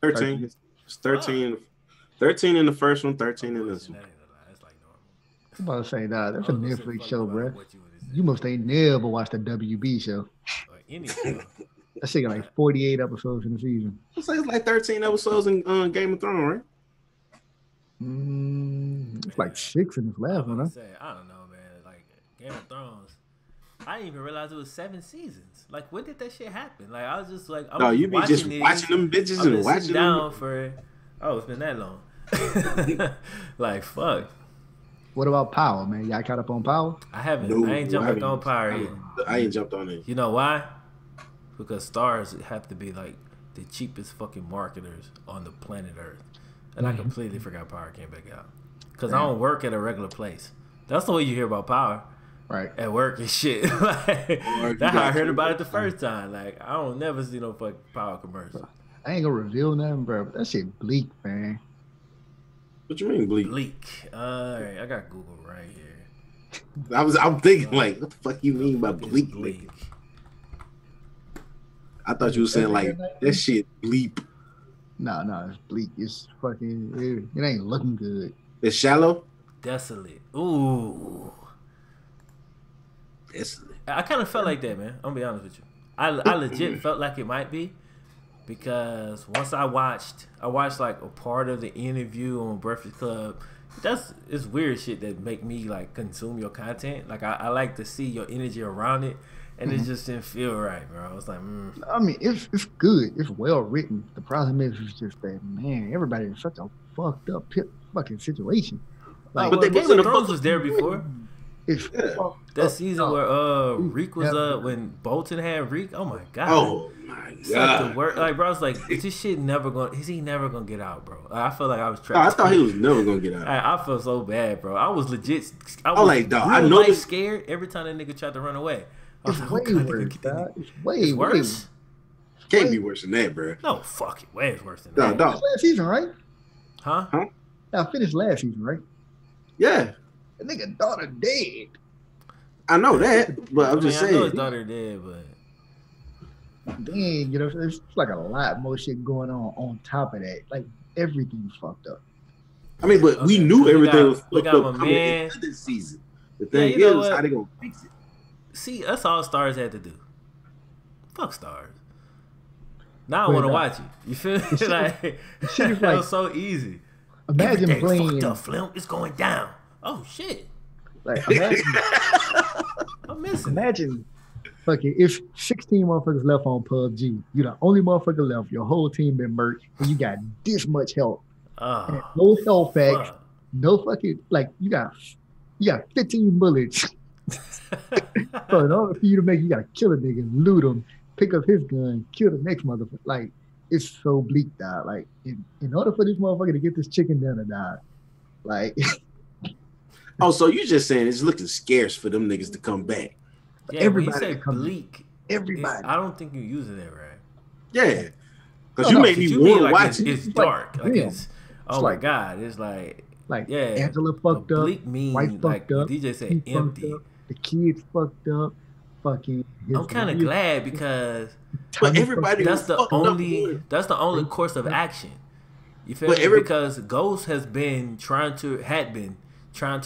13. It's 13. 13 in the first one, 13 in this one. That's like normal. I'm about to say, nah, that's a Netflix show, bro. You must ain't never watched the WB show. Or any show. That shit got like 48 episodes in the season. It's like 13 episodes in Game of Thrones, right? It's like 6 in this last one, huh? I don't know, man. Like Game of Thrones, I didn't even realize it was 7 seasons. Like, when did that shit happen? Like, I was just like, no, you be just watching them bitches and watching down them. For it's been that long. Like, fuck. What about Power, man? Y'all caught up on Power? I haven't. I ain't jumped on Power yet. I ain't jumped on it. You know why? Because stars have to be like the cheapest fucking marketers on the planet Earth. And I completely forgot Power came back out. Because I don't work at a regular place. That's the way you hear about Power. Right. At work and shit. Like, that's how I heard about it the first time. Like, I don't never see no fucking Power commercial. I ain't gonna reveal nothing, bro. But that shit bleak, man. What you mean bleak? Bleak. Alright, I got Google right here. I'm thinking like, what the fuck you mean by bleak? Bleak. I thought you were saying like that shit bleep. No, it's bleak. It's fucking. It ain't looking good. It's shallow. Desolate. Ooh. Desolate. I kind of felt like that, man. I'm gonna be honest with you. I legit felt like it might be, because once I watched like a part of the interview on Breakfast Club. It's weird shit that make me like consume your content. Like I like to see your energy around it, and it just didn't feel right, bro. I was like, I mean, it's good. It's well written. The problem is just that, man, everybody in such a fucked up fucking situation. Like, but Game of Thrones was there before. It's that season where Reek was when Bolton had Reek. Oh my god. Oh my god. Like, bro, I was like, is he never gonna get out, bro? I felt like I was trapped. I thought he was never gonna get out. I felt so bad, bro. I was legit. I was like, dog, I know scared every time that nigga tried to run away. It's way worse, dog. It's way worse. Can't be worse than that, bro. No, fuck it. Way worse than that. Dog. Last season, right? Huh? I finished last season, right? Yeah. The nigga daughter dead. I know that, but I'm just saying. I know his daughter dead, but then it's like a lot more shit going on top of that. Like everything's fucked up. I mean, but we knew everything was fucked up coming into this season. The thing is, how they gonna fix it? See, that's all Stars had to do. Fuck Stars. Now I want to watch it. You feel me? Like that was so easy. Imagine playing. Fucked up, Flim. It's going down. Oh shit! Like imagine fucking if 16 motherfuckers left on PUBG. You the only motherfucker left. Your whole team been murked, and you got this much help. And no health packs. No fucking like you got 15 bullets. So in order for you to make, you gotta kill a nigga, loot him, pick up his gun, kill the next motherfucker. Like it's so bleak, dog. Like in order for this motherfucker to get this chicken dinner, dog. Like. Oh, so you just saying it's looking scarce for them niggas to come back? Yeah, everybody when you say bleak. Everybody. I don't think you're using it right. Yeah, because you made me want to watch it. It's dark. Like it's oh my god. It's like Like Yeah, Angela fucked up, oblique wife mean like fucked what up, DJ said, he fucked empty. up, the kids fucked up, fucking his I'm kind of wife, glad because But Tommy fucked everybody up. was fucked up. that's the only They course of fucked up. action. You feel But me? every Because Ghost had been trying to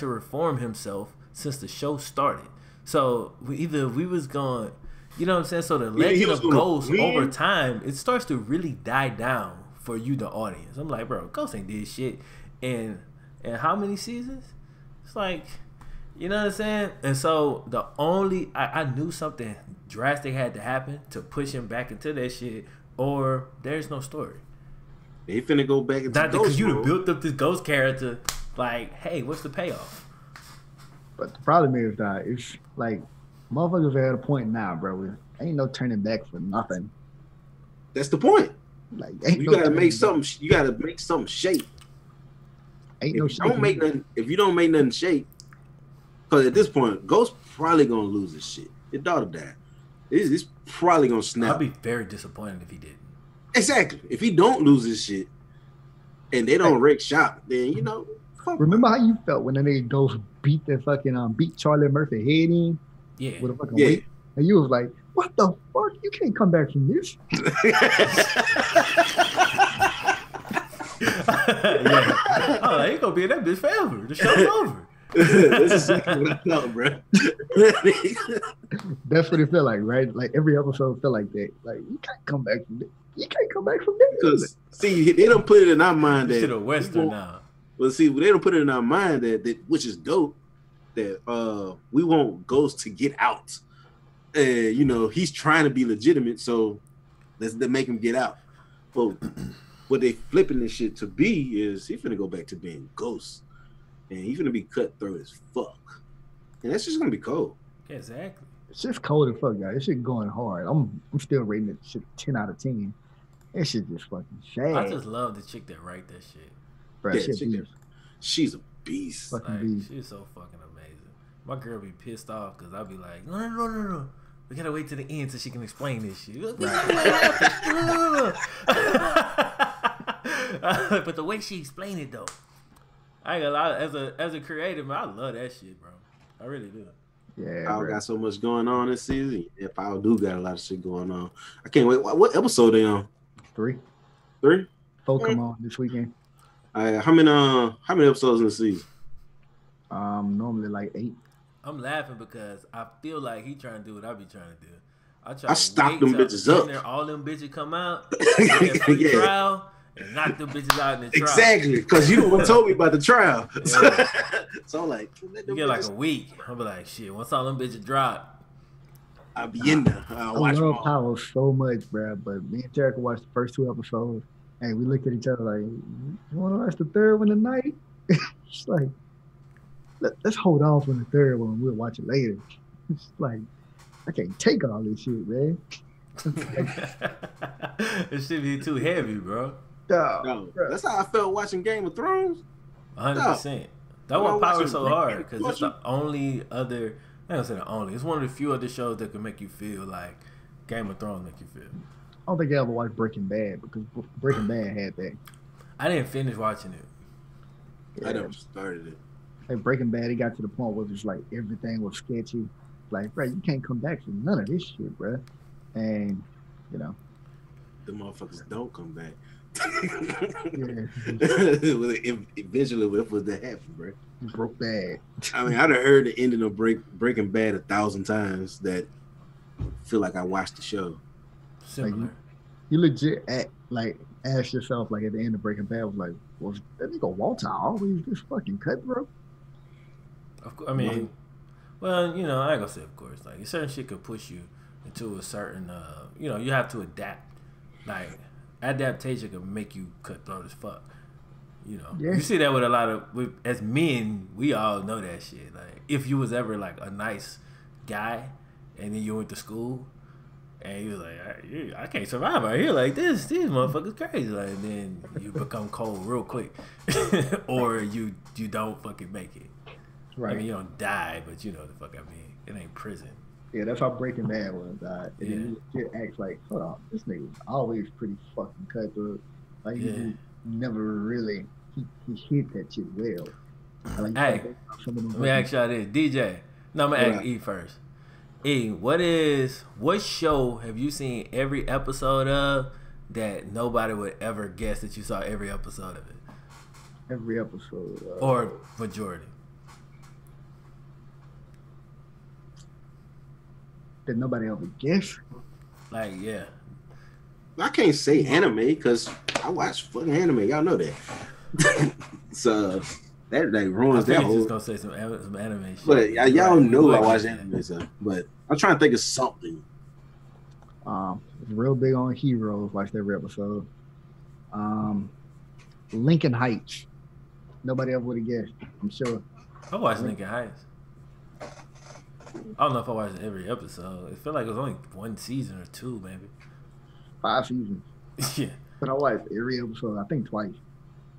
reform himself since the show started. So we was going, you know what I'm saying? So the Either he legend was of gonna Ghost win. over time, it starts to really die down for you, the audience. I'm like, bro, Ghost ain't did shit. And how many seasons? It's like, you know what I'm saying? And so the only I knew something drastic had to happen to push him back into that shit, or there's no story. They finna go back into Not Ghost because you mode. built up this Ghost character. Like, hey, what's the payoff? But the problem is that it's like motherfuckers are at a point now, bro. Ain't no turning back for nothing. That's the point. Like ain't You no gotta turning make back. something. You gotta make something shape. Ain't If no you don't shaking make it. nothing, if you don't make nothing shape, because at this point, Ghost probably gonna lose his shit. His daughter died. It's probably gonna snap. I'd be very disappointed if he didn't. Exactly. If he don't lose his shit, and they don't wreck shop, then you know. Fuck. Remember how you felt when that nigga Ghost beat that fucking beat Charlie Murphy head in Yeah. with a fucking Yeah. weight? And you was like, what the fuck? You can't come back from this. Yeah. Oh, he gonna be in that bitch forever. The show's over. That's exactly what I thought, bro. That's what it felt like, right? Like every episode felt like that. Like you can't come back from this. You can't come back from this. Because see, they don't put it in our mind This that shit a western now. Well, see, they don't put it in our mind that which is dope, that we want Ghost to get out. You know, he's trying to be legitimate, so let's make him get out. But what they flipping this shit to be is he's finna go back to being Ghost, and he's gonna be cutthroat as fuck, and that's just gonna be cold. Yeah, exactly. It's just cold as fuck, guys. This shit going hard. I'm still rating it shit 10 out of 10. That shit just fucking shad. I just love the chick that write that shit. Bro, Yeah, shit she's a beast. Fuck. Like, Beast. she's so fucking amazing. My girl be pissed off because I be like, no. We gotta wait to the end so she can explain this shit. No. But the way she explained it though, I ain't gonna lie, as a creative, man, I love that shit, bro. I really do. Yeah, Paul bro. got so much going on this season. If Paul do got a lot of shit going on, I can't wait. What episode they on? 3. 3? 4 come on this weekend. How many episodes in the season? Normally like 8. I'm laughing because I feel like he trying to do what I be trying to do. I I stopped them bitches up. All them bitches come out, get a free Yeah. trial, and knock them bitches out in the trial. Exactly, because you the one told me about the trial. Yeah. So I'm like, let You them get like bitches- a week. I'll be like, shit, once all them bitches drop, I'll be in there. I'll I watch them love all. Power so much, bro. But me and Jericho watched the first 2 episodes, and we looked at each other like, "You want to watch the third one tonight?" It's like, let's hold off on the third one. We'll watch it later. It's like, I can't take all this shit, man. it should be too heavy, bro. No, bro. that's how I felt watching Game of Thrones. 100%. That I'm why Power watching so Rick hard and because it's the only other. I don't say the only. It's one of the few other shows that can make you feel like Game of Thrones make you feel. I don't think I ever watched Breaking Bad because Breaking Bad had that. I didn't finish watching it. I never started it. Like Breaking Bad, it got to the point where it's like everything was sketchy. Like, bro, you can't come back from none of this shit, bro. And you know, The motherfuckers don't come back. yeah, Eventually, what was to happen, bro? broke bad. I mean, I'd have heard the ending of Breaking Bad 1,000 times. That feel like I watched the show. Similar. You legit ask yourself like at the end of Breaking Bad was like, was that nigga Walter always this fucking cutthroat? Of course, I mean, well, you know, I ain't gonna say of course. Like certain shit could push you into a certain, you know, you have to adapt. Like adaptation can make you cutthroat as fuck. You know, Yeah. you see that with a lot of as men, we all know that shit. Like if you was ever like a nice guy, and then you went to school, and you was like, I can't survive out here like this. These motherfuckers crazy. Like and then you become cold real quick, or you don't fucking make it. Right. I mean, you don't die, but you know the fuck I mean. It ain't prison. Yeah, that's how Breaking Bad was. And Yeah. then you legit acts like, hold on, this nigga was always pretty fucking cutthroat. Like Yeah. he never really he hit that shit well. Like, hey, let me ask y'all this, DJ. No, I'm gonna ask E first. E, what show have you seen every episode of that nobody would ever guess that you saw every episode of it? Every episode, or majority that nobody ever guessed. Like, yeah. I can't say anime because I watch fucking anime. Y'all know that. So that like ruins that whole. Just gonna say some anime shit. But y'all know I watch anime, so. But I'm trying to think of something. Real big on Heroes. Watched every episode. Lincoln Heights. Nobody ever would have guessed. I'm sure. I watched Lincoln Heights. I don't know if I watched every episode. It felt like it was only one season or two, maybe. 5 seasons. Yeah. But I watched every episode, I think twice.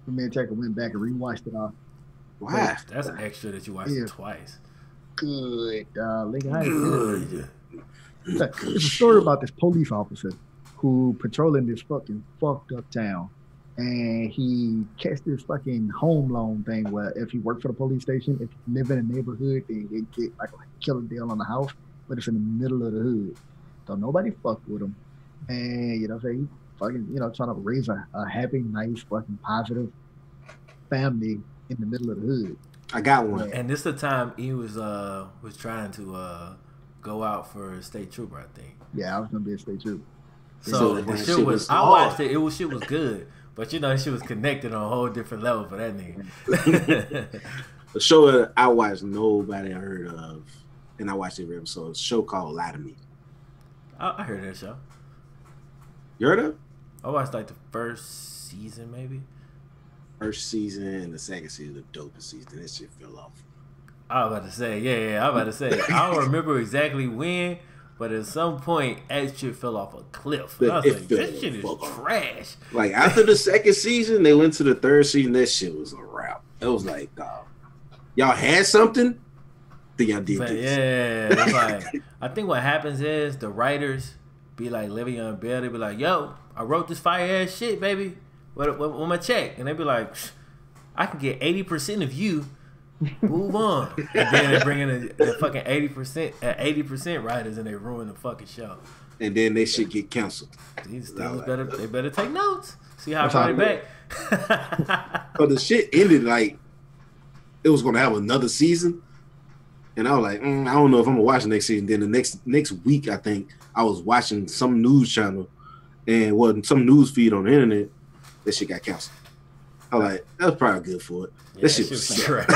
Me and Tucker went back and rewatched it all. Wow. That's extra that you watched it twice. Good. Lincoln Heights. Good. It's a story about this police officer who patrolling this fucking fucked up town. And he catch this fucking home loan thing where if he worked for the police station, if you live in a neighborhood, then you get like a killer deal on the house, but it's in the middle of the hood. So nobody fucked with him. And, you know what I'm saying? Fucking, you know, trying to raise a happy, nice, fucking positive family in the middle of the hood. I got one. And this the time he was trying to go out for state trooper, I think. Yeah, I was gonna be a state trooper. So the shit was I watched it. Shit was good. But you know, she was connected on a whole different level for that nigga. The show that I watched nobody heard of, and I watched every episode. A show called Lie to Me. I heard that show. You heard of? I watched like the first season, maybe. First season and the second season, the dopest season. That shit fell off. I was about to say, yeah. I was about to say, I don't remember exactly when. But at some point, that shit fell off a cliff. And I was like, this shit is trash. Like, after the second season, they went to the third season. That shit was a wrap. It was like, dog, y'all had something? Then y'all did this. Yeah. It's like, I think what happens is the writers be like Le'Veon Bell. They be like, yo, I wrote this fire-ass shit, baby. What my check? And they be like, I can get 80% of you. Move on. And then they bring in the fucking 80% writers and they ruin the fucking show. And then they should get canceled. These things they better take notes. See how I brought it back. So the shit ended like it was gonna have another season. And I was like, I don't know if I'm gonna watch the next season. Then the next week, I think I was watching some news channel and some news feed on the internet. That shit got canceled. I was like, that was probably good for it. Yeah, that shit was trash.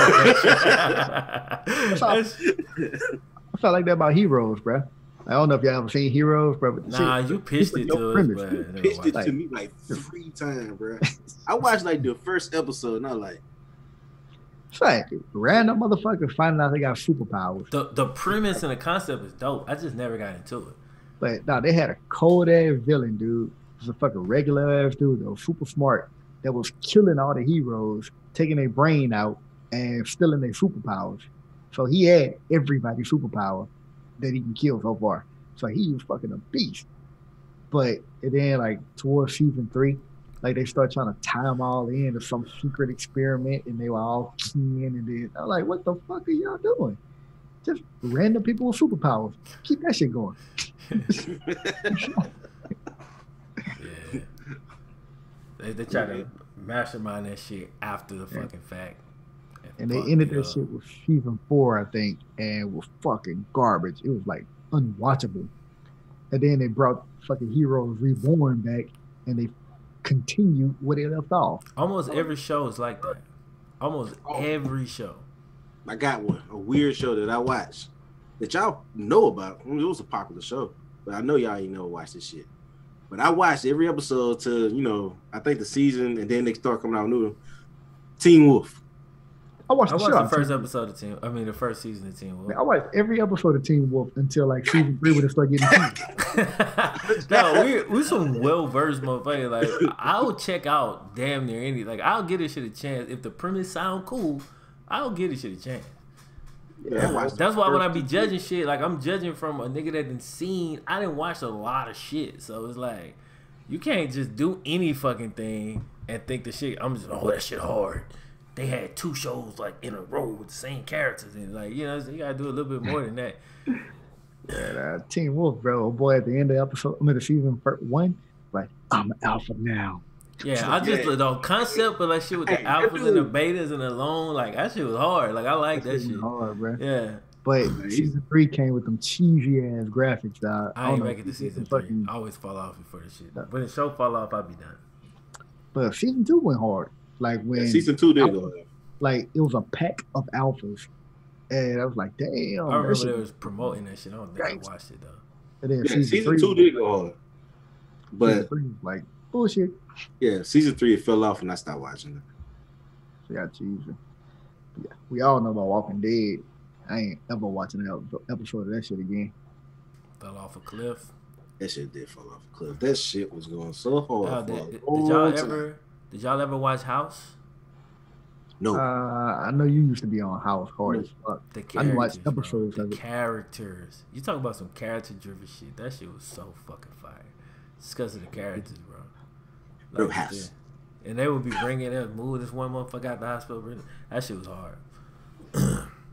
I felt like that about Heroes, bro. I don't know if y'all ever seen Heroes, bro. Nah, you pitched it to us, bro. You pitched it to me like 3 times, bro. I watched like the first episode and I was like, it's like random motherfuckers finding out they got superpowers. The premise and the concept is dope. I just never got into it. But no, they had a cold ass villain, dude. It was a fucking regular ass dude that was super smart. That was killing all the heroes, taking their brain out and stealing their superpowers. So he had everybody's superpower that he can kill so far. So he was fucking a beast. But then, like, towards season 3, like, they start trying to tie them all in to some secret experiment, and they were all kin. And then I'm like, what the fuck are y'all doing? Just random people with superpowers. Keep that shit going. Yeah. They try to mastermind that shit after the fucking fact. And they ended that shit with season 4, I think, and was fucking garbage. It was like unwatchable. And then they brought fucking Heroes Reborn back, and they continued where they left off. Almost every show is like that. Almost every show. I got one, a weird show that I watched that y'all know about. It was a popular show, but I know y'all ain't never watched this shit. But I watched every episode to, I think the season, and then they start coming out new. Teen Wolf. I watched the first episode of the first season of Teen Wolf. I watched every episode of Teen Wolf until like season 3 when it started getting No, we some well-versed motherfuckers. Like, I'll check out damn near any. Like, I'll give this shit a chance. If the premise sound cool, I'll give this shit a chance. Yeah, that's why when I be judging shit, like, I'm judging from a nigga that done seen. I didn't watch a lot of shit, so it's like you can't just do any fucking thing and think the shit. I'm just that shit hard. They had 2 shows like in a row with the same characters, and like you know, so you gotta do a little bit more than that. Yeah, Teen Wolf, bro. Boy, at the end of the episode, the season 1, like I'm alpha now. Yeah, I just the concept of that shit with the alphas and the betas and the lone, like that shit was hard. Like I like that shit. Hard, bro. Yeah. But season 3 came with them cheesy ass graphics, dog. I ain't make it to season 3. I always fall off before the shit. When the show fall off, I'll be done. But season 2 went hard. Like when season 2 did go hard. Like it was a pack of alphas. And I was like, damn. I remember they was promoting that shit. I don't think I watched it though. And then season 2 did go hard. But like bullshit. Yeah, season 3 it fell off and I stopped watching it. So yeah, Jesus. Yeah, we all know about Walking Dead. I ain't ever watching an episode of that shit again. Fell off a cliff. That shit did fall off a cliff. That shit was going so hard. Did y'all ever watch House? No. I know you used to be on House hard as fuck. I watched episodes of it. Characters. You talk about some character-driven shit. That shit was so fucking fire. It's because of the characters, bro. Like, House. And they would be bringing in, move this one motherfucker out the hospital. That shit was hard.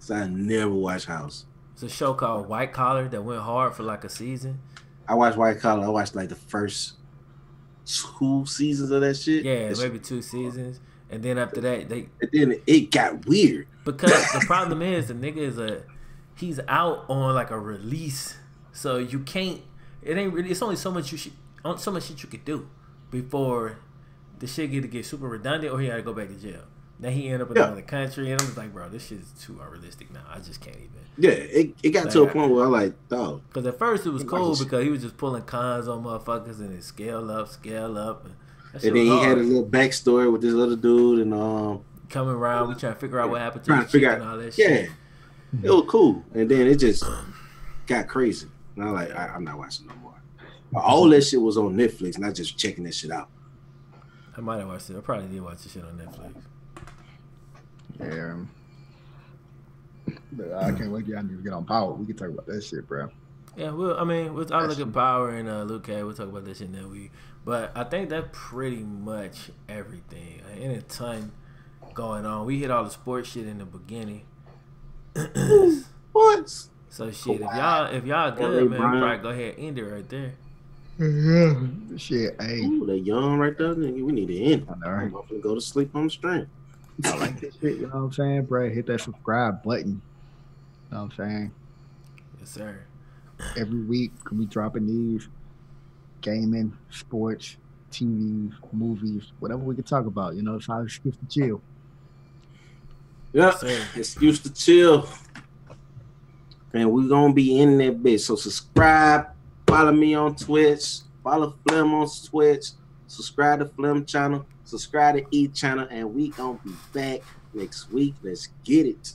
So I never watched House. It's a show called White Collar that went hard for like a season. I watched White Collar. I watched like the first 2 seasons of that shit. Yeah, maybe 2 seasons. And then after that, and then it got weird. Because the problem is the nigga he's out on like a release. So you can't, it ain't really, it's only so much shit you could do before the shit get super redundant or he had to go back to jail. Then he ended up in another country, and I'm just like, bro, this shit is too unrealistic now. I just can't even. Yeah, it got to a point where I like, dog. Because at first it was cool because he was just pulling cons on motherfuckers and it scale up. And then he had a little backstory with this other dude and coming around, we trying to figure out what happened to his chick and all that shit. Yeah, it was cool, and then it just got crazy. And I'm like, I'm not watching no more. All that shit was on Netflix, and I just checking that shit out. I might have watched it. I probably did watch the shit on Netflix. Yeah. But I can't wait to get on Power. We can talk about that shit, bro. Yeah, I'll look at Power and Luke Cage. We'll talk about that shit that week. But I think that's pretty much everything. Ain't a ton going on. We hit all the sports shit in the beginning. Sports. So shit, if y'all good, man, we probably go ahead and end it right there. Shit, hey. Ooh, they young right there. We need to end. I'm gonna go to sleep on the stream. I like this shit, you know what I'm saying, bro? Hit that subscribe button. You know what I'm saying? Yes, sir. Every week, can we dropping these gaming, sports, TV, movies, whatever we can talk about. You know, it's our excuse to chill. Yeah, excuse to chill. And we're going to be in that bitch. So subscribe, follow me on Twitch, follow Flim on Twitch, subscribe to Flim channel, subscribe to E channel, and we going to be back next week. Let's get it.